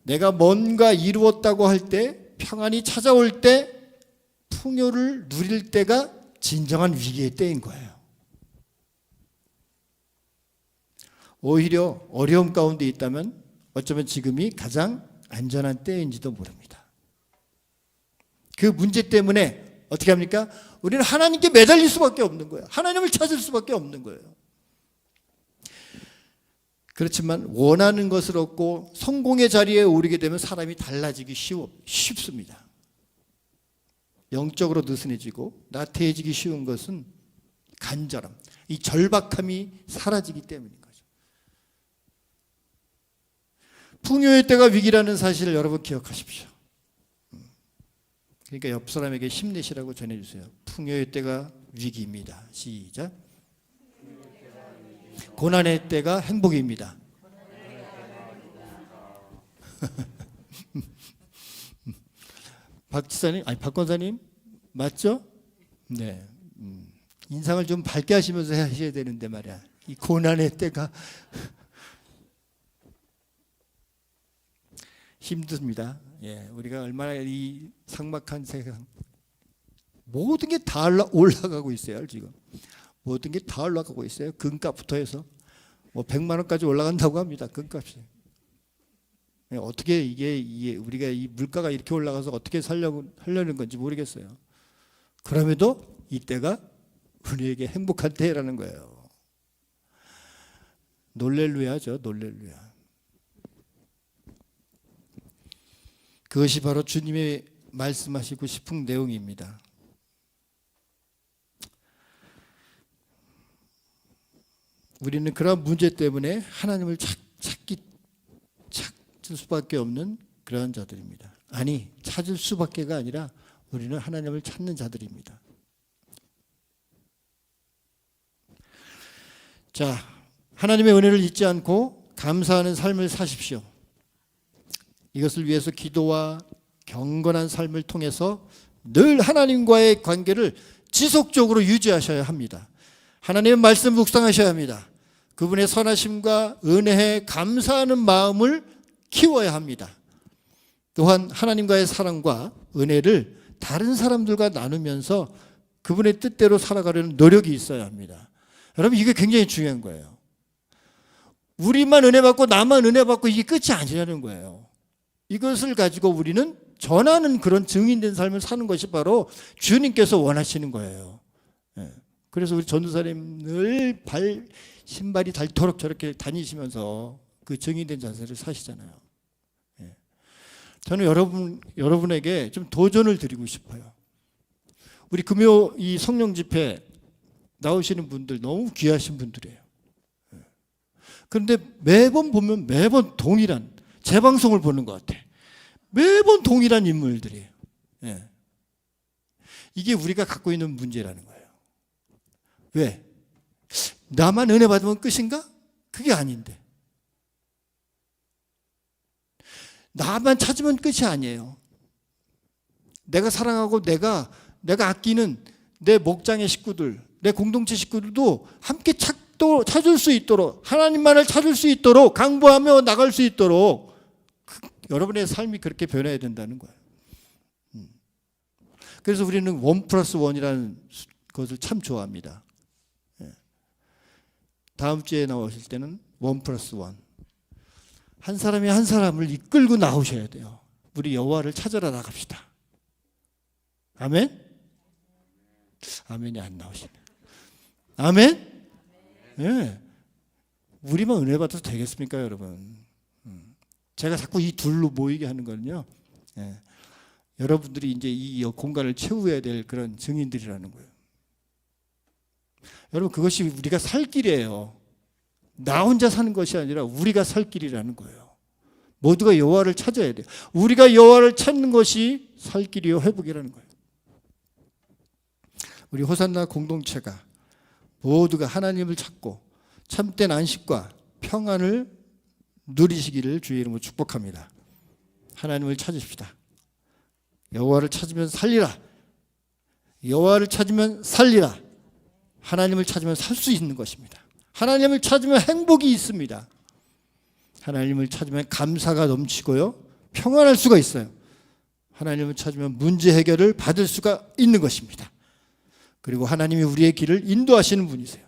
내가 뭔가 이루었다고 할 때, 평안이 찾아올 때, 풍요를 누릴 때가 진정한 위기의 때인 거예요. 오히려 어려움 가운데 있다면 어쩌면 지금이 가장 안전한 때인지도 모릅니다. 그 문제 때문에 어떻게 합니까? 우리는 하나님께 매달릴 수밖에 없는 거예요. 하나님을 찾을 수밖에 없는 거예요. 그렇지만 원하는 것을 얻고 성공의 자리에 오르게 되면 사람이 달라지기 쉽습니다. 영적으로 느슨해지고 나태해지기 쉬운 것은 간절함, 이 절박함이 사라지기 때문인 거죠. 풍요의 때가 위기라는 사실을 여러분 기억하십시오. 그러니까 옆 사람에게 힘내시라고 전해주세요. 풍요의 때가 위기입니다. 시작. 고난의 때가 행복입니다. 박 지사님, 아니 박 권사님 맞죠? 네. 인상을 좀 밝게 하시면서 하셔야 되는데 말이야. 이 고난의 때가 힘듭니다. 예, 우리가 얼마나 이 삭막한 세상, 모든 게 다 올라가고 있어요. 지금 모든 게 다 올라가고 있어요. 금값부터 해서 뭐 100만 원까지 올라간다고 합니다. 금값이. 어떻게 이게 우리가 이 물가가 이렇게 올라가서 어떻게 하려는 건지 모르겠어요. 그럼에도 이때가 우리에게 행복한 때라는 거예요. 놀렐루야죠. 놀렐루야. 그것이 바로 주님의 말씀하시고 싶은 내용입니다. 우리는 그런 문제 때문에 하나님을 찾을 수밖에 없는 그런 자들입니다. 아니, 찾을 수밖에가 아니라 우리는 하나님을 찾는 자들입니다. 자, 하나님의 은혜를 잊지 않고 감사하는 삶을 사십시오. 이것을 위해서 기도와 경건한 삶을 통해서 늘 하나님과의 관계를 지속적으로 유지하셔야 합니다. 하나님의 말씀 묵상하셔야 합니다. 그분의 선하심과 은혜에 감사하는 마음을 키워야 합니다. 또한 하나님과의 사랑과 은혜를 다른 사람들과 나누면서 그분의 뜻대로 살아가려는 노력이 있어야 합니다. 여러분, 이게 굉장히 중요한 거예요. 우리만 은혜 받고 나만 은혜 받고 이게 끝이 아니라는 거예요. 이것을 가지고 우리는 전하는 그런 증인된 삶을 사는 것이 바로 주님께서 원하시는 거예요. 그래서 우리 전도사님 늘 신발이 닳도록 저렇게 다니시면서 그 증인된 자세를 사시잖아요. 저는 여러분에게 좀 도전을 드리고 싶어요. 우리 금요 이 성령 집회 나오시는 분들 너무 귀하신 분들이에요. 그런데 매번 보면 매번 동일한 재방송을 보는 것 같아. 매번 동일한 인물들이에요. 이게 우리가 갖고 있는 문제라는 거예요. 왜? 나만 은혜 받으면 끝인가? 그게 아닌데. 나만 찾으면 끝이 아니에요. 내가 사랑하고 내가 아끼는 내 목장의 식구들, 내 공동체 식구들도 함께 찾을 수 있도록, 하나님만을 찾을 수 있도록 강구하며 나갈 수 있도록 여러분의 삶이 그렇게 변해야 된다는 거예요. 그래서 우리는 1+1이라는 것을 참 좋아합니다. 다음 주에 나오실 때는 1+1. 한 사람이 한 사람을 이끌고 나오셔야 돼요. 우리 여호와를 찾으러 나갑시다. 아멘? 아멘이 안 나오시네. 아멘? 네. 우리만 은혜 받아도 되겠습니까, 여러분? 제가 자꾸 이 둘로 모이게 하는 거는요. 여러분들이 이제 이 공간을 채워야 될 그런 증인들이라는 거예요. 여러분, 그것이 우리가 살 길이에요. 나 혼자 사는 것이 아니라 우리가 살 길이라는 거예요. 모두가 여호와를 찾아야 돼요. 우리가 여호와를 찾는 것이 살 길이요 회복이라는 거예요. 우리 호산나 공동체가 모두가 하나님을 찾고 참된 안식과 평안을 누리시기를 주의 이름으로 축복합니다. 하나님을 찾으십시다. 여호와를 찾으면 살리라. 여호와를 찾으면 살리라. 하나님을 찾으면 살 수 있는 것입니다. 하나님을 찾으면 행복이 있습니다. 하나님을 찾으면 감사가 넘치고요, 평안할 수가 있어요. 하나님을 찾으면 문제 해결을 받을 수가 있는 것입니다. 그리고 하나님이 우리의 길을 인도하시는 분이세요.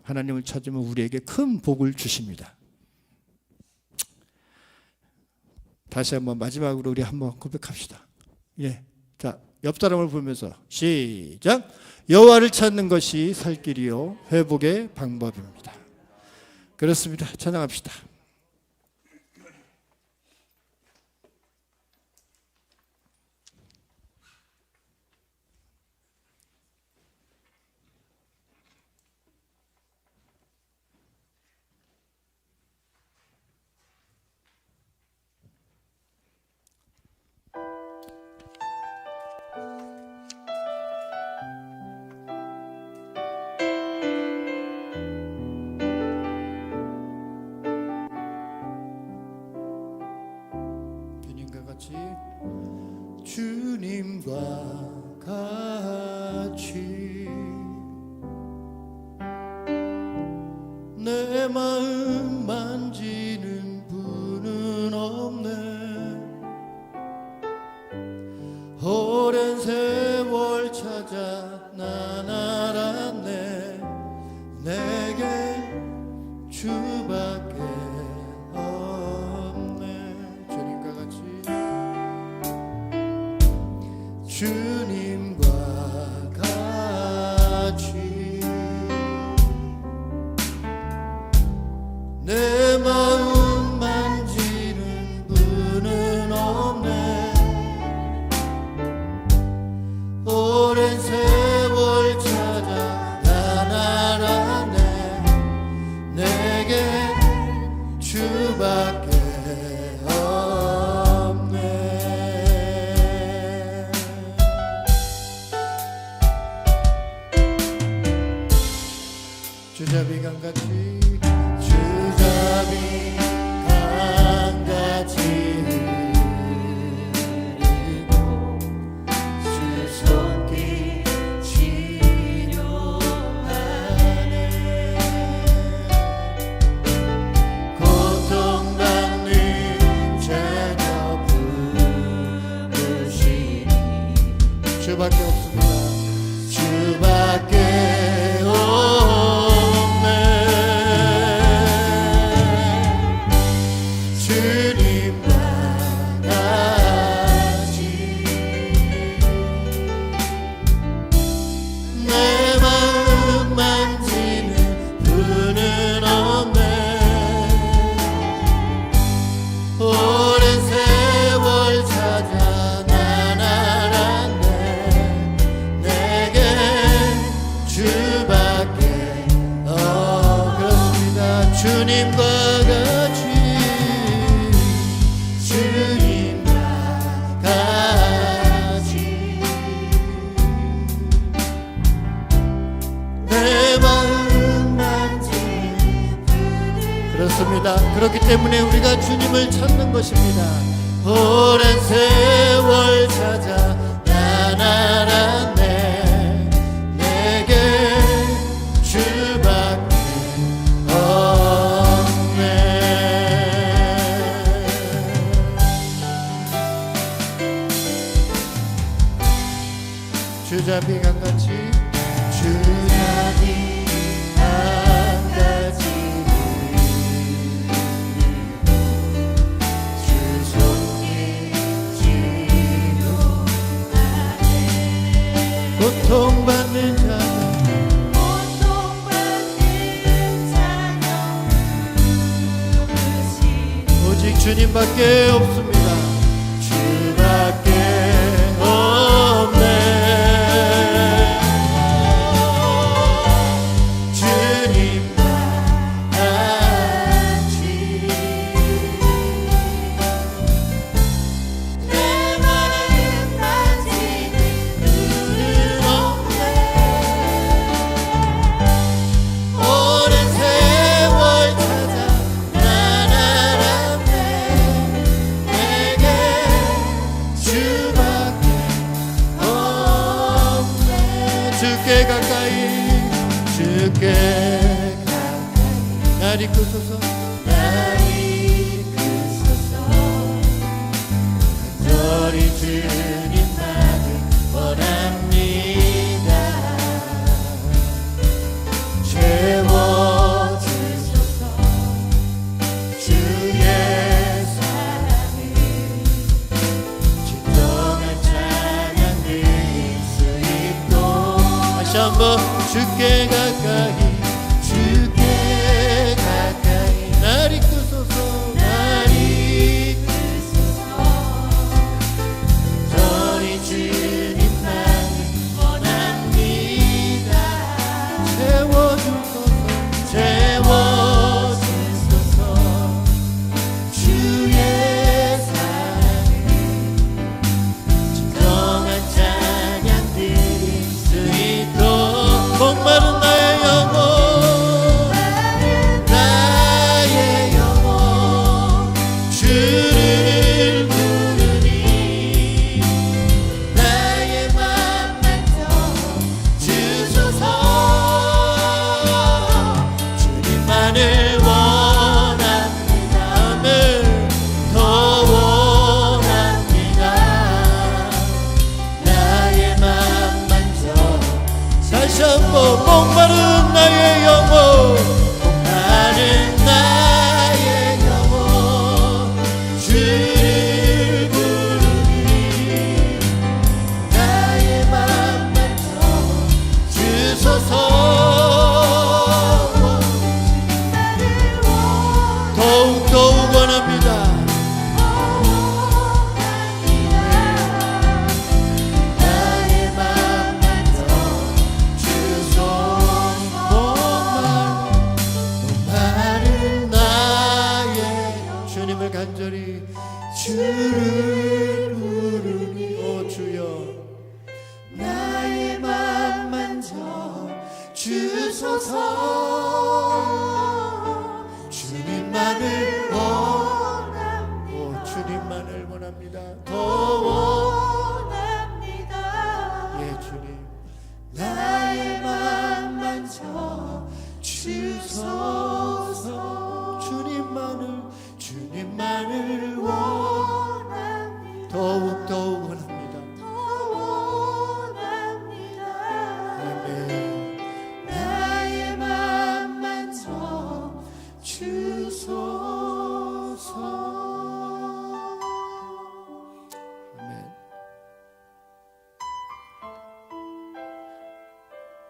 하나님을 찾으면 우리에게 큰 복을 주십니다. 다시 한번 마지막으로 우리 한번 고백합시다. 자, 옆 사람을 보면서 시작. 여호와를 찾는 것이 살 길이요 회복의 방법입니다. 그렇습니다. 찬양합시다. 주님과 같이 내 마음 만지는 분은 없네. 오랜 세월 찾아 난 알았네. 내게 주밖에 없네. 주님과 같이 주님과 같이 내 마음 만지는 분은 없네. 오랜 세월 찾아 난 알았네. 내게 주밖에 주잡이 강같이 주잡이 강같이 흐르고 주 손길 치료하네. 주밖에 없습니다. 주밖에 없네. 주님만 하지. 내 마음 만지는 분은 없네. 오랜 세월 찾아 난 알았네. 내게 주밖에 그렇습니다. 주님과 같이 주님과 같이 내 마음 만지는 그렇습니다. 그렇기 때문에 우리가 주님을 찾는 것입니다. 오랜 세월 찾아 난 알았네. 내게 주밖에 없네. 주잡이 강같이 주잡이 강같이 주 손길 지도하네. 고통받는 자는 오직 주님밖에 없습니다. 주밖에 없네. 주님과 같이 내 마음 만지는 분은 없네. 오랜 세월 찾아 난 알았네. 내게 주밖에 없네. 주께 가까이 주께 가까이 날 이끄소서 날 이끄소서. 간절히 주님만을 원합니다. 채워주소서 주의 사랑을. 진정한 찬양 드릴 수 있도록 다시 한번 주께 가까이 주께 가까이 날 이끄소서 날 이끄소서. 저리 주님만을 원합니다. 채워주소서 채워주소서. 주의 사랑을 진정한 찬양 드릴 수 있도록. 목마른 나의 영혼 나의 영혼 주를 부르니. 나의 맘 만져 주소서. 주님만을 원합니다. 아멘. 더 원합니다. 나의 맘 만져 다시 한번. 목마른 나의 영혼 목마른 나의 영혼 주를 부르니. 나의 맘 만져 주소서. 더욱 원합니다. 나의 맘 만져 주소서. 목마른 나의 주님을 간절히 주를 부르니. 오 주여 나의 맘 만져 주소서. 주님만을 원합니다. 오 주님만을 원합니다. 더 원합니다. 예 주님 나의 맘 만져 주소서. 주님만을 원합니다. 더욱 원합니다.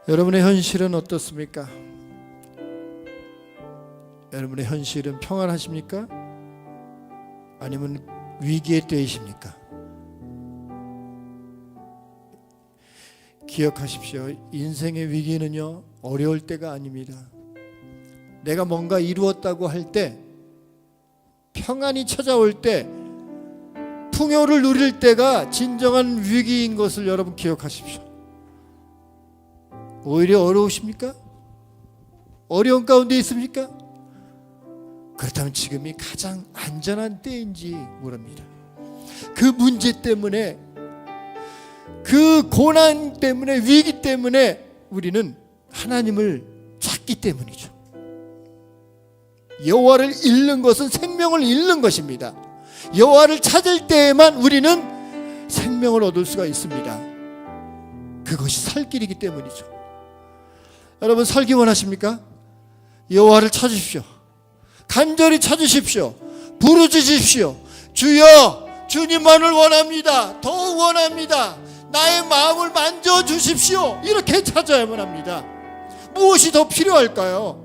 여러분의 현실은 어떻습니까? 여러분의 현실은 평안하십니까? 아니면 위기에 떠이십니까? 기억하십시오. 인생의 위기는요, 어려울 때가 아닙니다. 내가 뭔가 이루었다고 할 때, 평안이 찾아올 때, 풍요를 누릴 때가 진정한 위기인 것을 여러분 기억하십시오. 오히려 어려우십니까? 어려운 가운데 있습니까? 그렇다면 지금이 가장 안전한 때인지 모릅니다. 그 문제 때문에, 그 고난 때문에, 위기 때문에 우리는 하나님을 찾기 때문이죠. 여호와를 잃는 것은 생명을 잃는 것입니다. 여호와를 찾을 때에만 우리는 생명을 얻을 수가 있습니다. 그것이 살 길이기 때문이죠. 여러분, 살기 원하십니까? 여호와를 찾으십시오. 간절히 찾으십시오. 부르짖으십시오. 주여, 주님만을 원합니다. 더욱 원합니다. 나의 마음을 만져주십시오. 이렇게 찾아야만 합니다. 무엇이 더 필요할까요?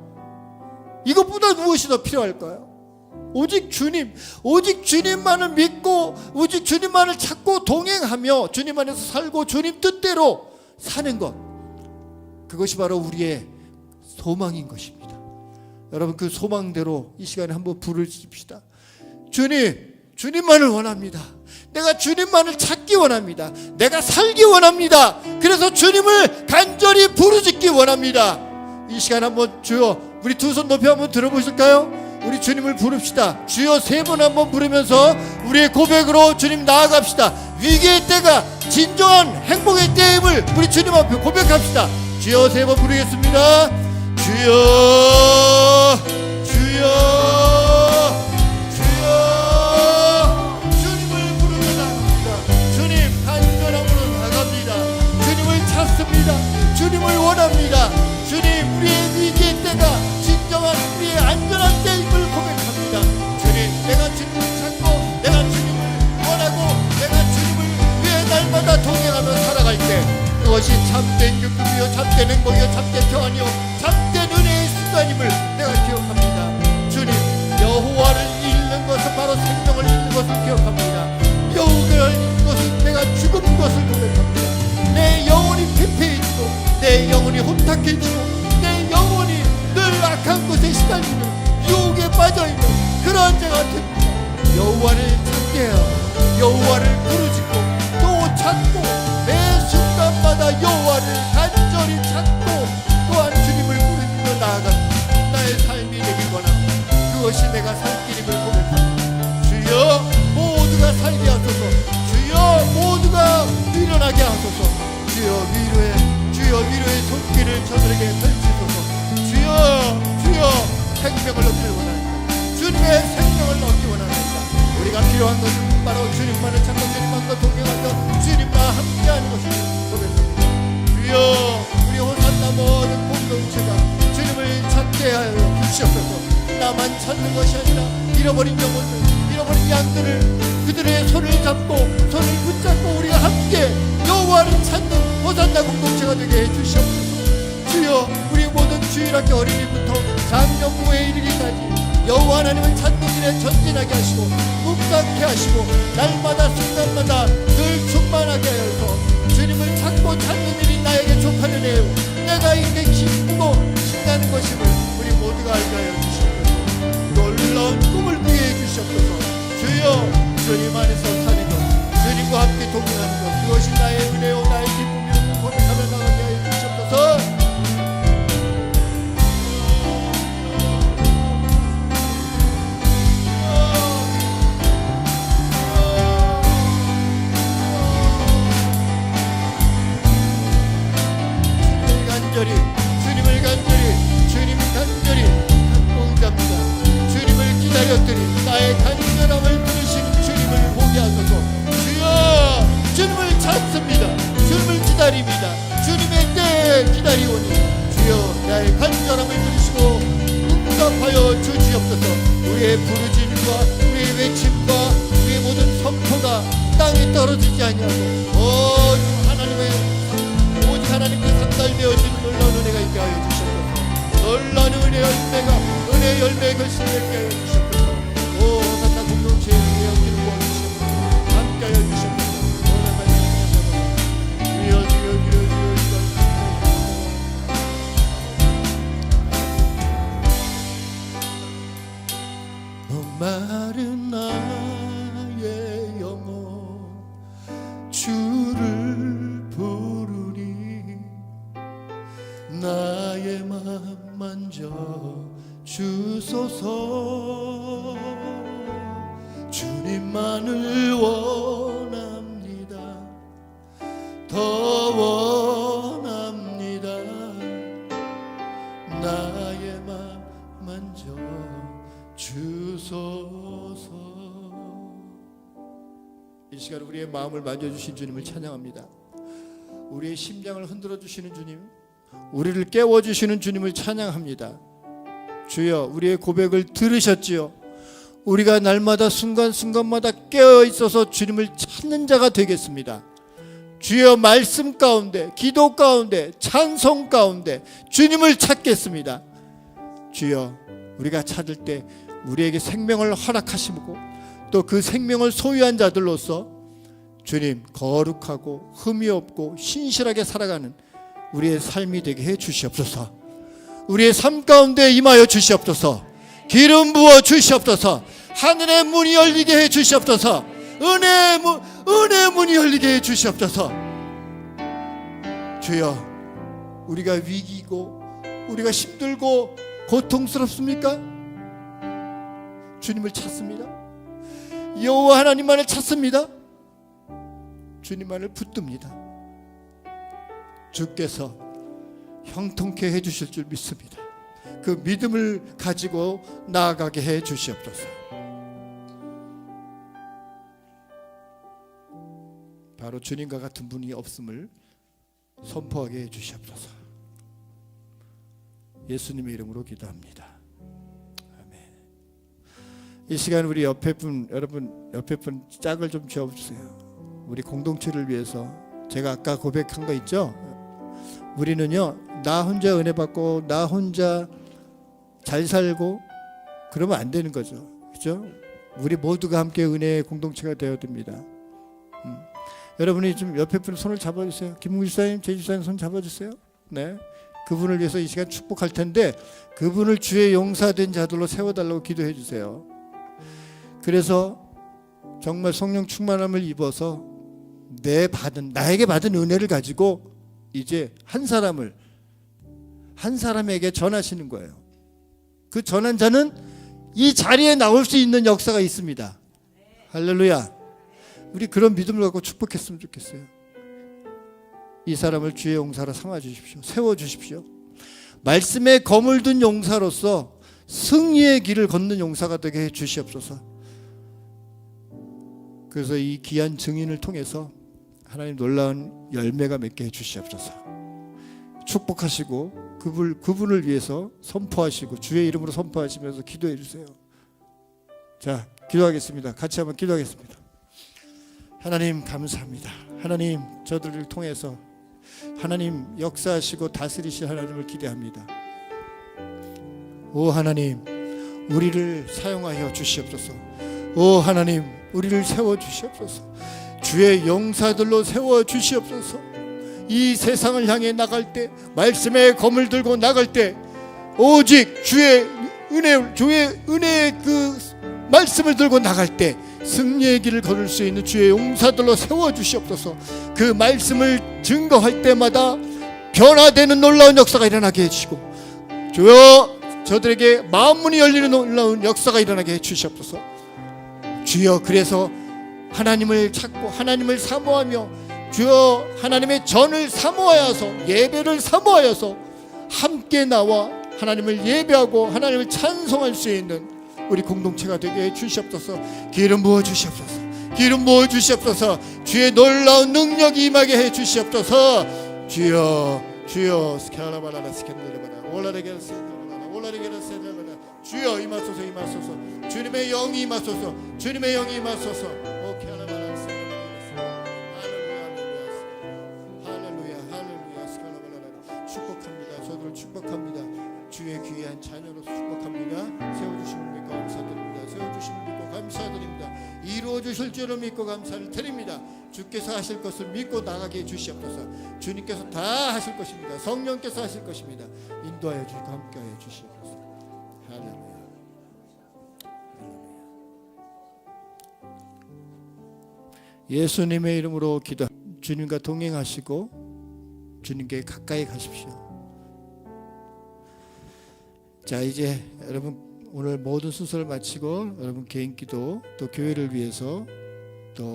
이것보다 무엇이 더 필요할까요? 오직 주님, 오직 주님만을 믿고, 오직 주님만을 찾고 동행하며 주님 안에서 살고 주님 뜻대로 사는 것, 그것이 바로 우리의 소망인 것입니다. 여러분, 그 소망대로 이 시간에 한번 부르짖읍시다. 주님, 주님만을 원합니다. 내가 주님만을 찾기 원합니다. 내가 살기 원합니다. 그래서 주님을 간절히 부르짖기 원합니다. 이 시간 한번 주여, 우리 두 손 높이 한번 들어보실까요? 우리 주님을 부릅시다. 주여 세 번 한번 부르면서 우리의 고백으로 주님 나아갑시다. 위기의 때가 진정한 행복의 때임을 우리 주님 앞에 고백합시다. 주여 세 번 부르겠습니다. 주여, 주여, 주여. 주님을 부르며 나갑니다. 주님 간절함으로 나갑니다. 주님을 찾습니다. 주님을 원합니다. 주님, 우리의 위기의 때가 진정한 우리의 안전한 때임을 고백합니다. 주님, 내가 주님을 찾고 내가 주님을 원하고 내가 주님을 위해 날마다 동행하며 살아갈 때, 그것이 참된 기쁨이요, 참된 행복이요, 참된 평안이요, 참된 은혜의 순간임을 내가 기억합니다. 주님, 여호와를 잃는 것은 바로 생명을 잃는 것을 기억합니다. 여호와를 잃는 것은 내가 죽은 것을 고백합니다. 내 영혼이 피폐해지고 내 영혼이 혼탁해지고 내 영혼이 늘 악한 것에 시달리는 유혹에 빠져있는 그런 자가 됩니다. 여호와를 찾게 하여 여호와를 부르짖고 또 찾고 매 순간마다 여호와를 간절히 찾고 또한 주님을 부르짖며 나아가는 나의 삶이 되길 원합니다. 그것이 내가 살 길임을 고백합니다. 주여, 모두가 살게 하소서. 주여, 모두가 일어나게 하소서. 주여 위로의 손길을 저들에게 펼치소서. 주여 생명을 얻기 원합니다. 주님의 생명을 얻기 원합니다. 우리가 필요한 것은 바로 주님만을 찾고 주님만과 동행하며 주님과 함께하는 것을 고백합니다. 주여, 우리 호산나 모든 공동체가 주님을 찾게 하여 주시옵소서. 나만 찾는 것이 아니라 잃어버린 영혼들, 잃어버린 양들을 그들의 손을 잡고 손을 붙잡고 우리가 함께 여호와를 찾는 호산나 공동체가 되게 해주시옵소서. 주여, 우리 모든 주일학교 어린이부터 장년부에 이르기까지 여호와 하나님을 찾는 일에 전진하게 하시고 묵상케 하시고 날마다 순간마다 늘 충만하게 하여서 주님을 찾고 찾는 일이 나에게 족하는 애요 내가 이렇게 기쁘고 신나는 것임을 우리 모두가 알게 하여 주시옵소서. 놀라운 꿈을 꾸게 해주시옵소서. 주여, 주님 안에서 사는 것, 주님과 함께 동행하는 것, 그것이 나의 은혜요 나의 기쁨이요 고백하며 나가게 하여 주시옵소서. 주님을 간절히 간공잡니다. 주님을 기다렸더니 나의 간절함을 들으시는 주님을 보게 하소서. 주여, 주님을 찾습니다. 주님을 기다립니다. 주님의 때에 기다리오니 주여, 나의 간절함을 들으시고 응답하여 주시옵소서. 우리의 부르짖음과 우리의 외침과 우리의 모든 선포가 땅에 떨어지지 아니하고 오직 하나님께 상달되어지는 만져 주소서. 주님만을 원합니다. 더 원합니다. 나의 맘 만져 주소서. 이 시간 우리의 마음을 만져주신 주님을 찬양합니다. 우리의 심장을 흔들어 주시는 주님, 우리를 깨워주시는 주님을 찬양합니다. 주여, 우리의 고백을 들으셨지요. 우리가 날마다 순간순간마다 깨어있어서 주님을 찾는 자가 되겠습니다. 주여, 말씀 가운데, 기도 가운데, 찬송 가운데 주님을 찾겠습니다. 주여, 우리가 찾을 때 우리에게 생명을 허락하시고 또 그 생명을 소유한 자들로서 주님, 거룩하고 흠이 없고 신실하게 살아가는 우리의 삶이 되게 해 주시옵소서. 우리의 삶 가운데 임하여 주시옵소서. 기름 부어 주시옵소서. 하늘의 문이 열리게 해 주시옵소서. 은혜의 문이 열리게 해 주시옵소서. 주여, 우리가 위기고 우리가 힘들고 고통스럽습니까? 주님을 찾습니다. 여호와 하나님만을 찾습니다. 주님만을 붙듭니다. 주께서 형통케 해주실 줄 믿습니다. 그 믿음을 가지고 나아가게 해 주시옵소서. 바로 주님과 같은 분이 없음을 선포하게 해 주시옵소서. 예수님의 이름으로 기도합니다. 아멘. 이 시간 우리 옆에 분, 여러분 옆에 분 짝을 좀 지어주세요. 우리 공동체를 위해서. 제가 아까 고백한 거 있죠? 우리는요, 나 혼자 은혜 받고 나 혼자 잘 살고 그러면 안 되는 거죠. 그렇죠? 우리 모두가 함께 은혜의 공동체가 되어야 됩니다. 여러분이 좀 옆에 분 손을 잡아주세요. 김웅 집사님, 제 집사님 손 잡아주세요. 네, 그분을 위해서 이 시간 축복할 텐데 그분을 주의 용사된 자들로 세워달라고 기도해 주세요. 그래서 정말 성령 충만함을 입어서 나에게 받은 은혜를 가지고 이제 한 사람에게 전하시는 거예요. 그 전한 자는 이 자리에 나올 수 있는 역사가 있습니다. 할렐루야. 우리 그런 믿음을 갖고 축복했으면 좋겠어요. 이 사람을 주의 용사로 삼아 주십시오. 세워 주십시오. 말씀에 검을 든 용사로서 승리의 길을 걷는 용사가 되게 해 주시옵소서. 그래서 이 귀한 증인을 통해서 하나님 놀라운 열매가 맺게 해 주시옵소서. 축복하시고 그분을 위해서 선포하시고 주의 이름으로 선포하시면서 기도해 주세요. 자, 기도하겠습니다. 같이 한번 기도하겠습니다. 하나님 감사합니다. 하나님, 저들을 통해서 하나님 역사하시고 다스리실 하나님을 기대합니다. 오 하나님, 우리를 사용하여 주시옵소서. 오 하나님, 우리를 세워 주시옵소서. 주의 용사들로 세워 주시옵소서. 이 세상을 향해 나갈 때, 말씀의 검을 들고 나갈 때 오직 주의 은혜의 그 말씀을 들고 나갈 때 승리의 길을 걸을 수 있는 주의 용사들로 세워 주시옵소서. 그 말씀을 증거할 때마다 변화되는 놀라운 역사가 일어나게 해주시고, 주여, 저들에게 마음문이 열리는 놀라운 역사가 일어나게 해주시옵소서. 주여, 그래서 하나님을 찾고 하나님을 사모하며 주여 하나님의 전을 사모하여서, 예배를 사모하여서 함께 나와 하나님을 예배하고 하나님을 찬송할 수 있는 우리 공동체가 되게 해 주시옵소서. 기름 부어 주시옵소서. 기름 부어 주시옵소서. 주의 놀라운 능력이 임하게 해 주시옵소서. 주여, 주여, 스카라바라라 스캔들바라 올라레게라 세다바라. 주여 임하소서, 임하소서. 주님의 영이 임하소서. 주님의 영이 임하소서. 오 캐라바라 세다바라. 할렐루야, 할렐루야, 스카라바라라. 축복합니다. 저들을 축복합니다. 주의 귀한 자녀로서 축복합니다. 세워주심을 믿고 감사드립니다. 세워주심을 믿고 감사드립니다. 이루어주실 줄을 믿고 감사를 드립니다. 주께서 하실 것을 믿고 나가게 해주시옵소서. 주님께서 다 하실 것입니다. 성령께서 하실 것입니다. 인도하여 주시고 함께하여 주시옵소서. 할렐루야. 예수님의 이름으로 기도. 주님과 동행하시고 주님께 가까이 가십시오. 자, 이제 여러분 오늘 모든 순서를 마치고 여러분 개인 기도 또 교회를 위해서 또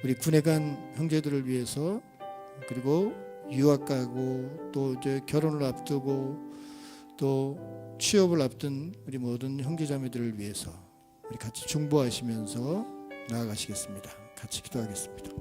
우리 군에 간 형제들을 위해서 그리고 유학 가고 또 이제 결혼을 앞두고 또 취업을 앞둔 우리 모든 형제자매들을 위해서 우리 같이 중보하시면서 나아가시겠습니다. 같이 기도하겠습니다.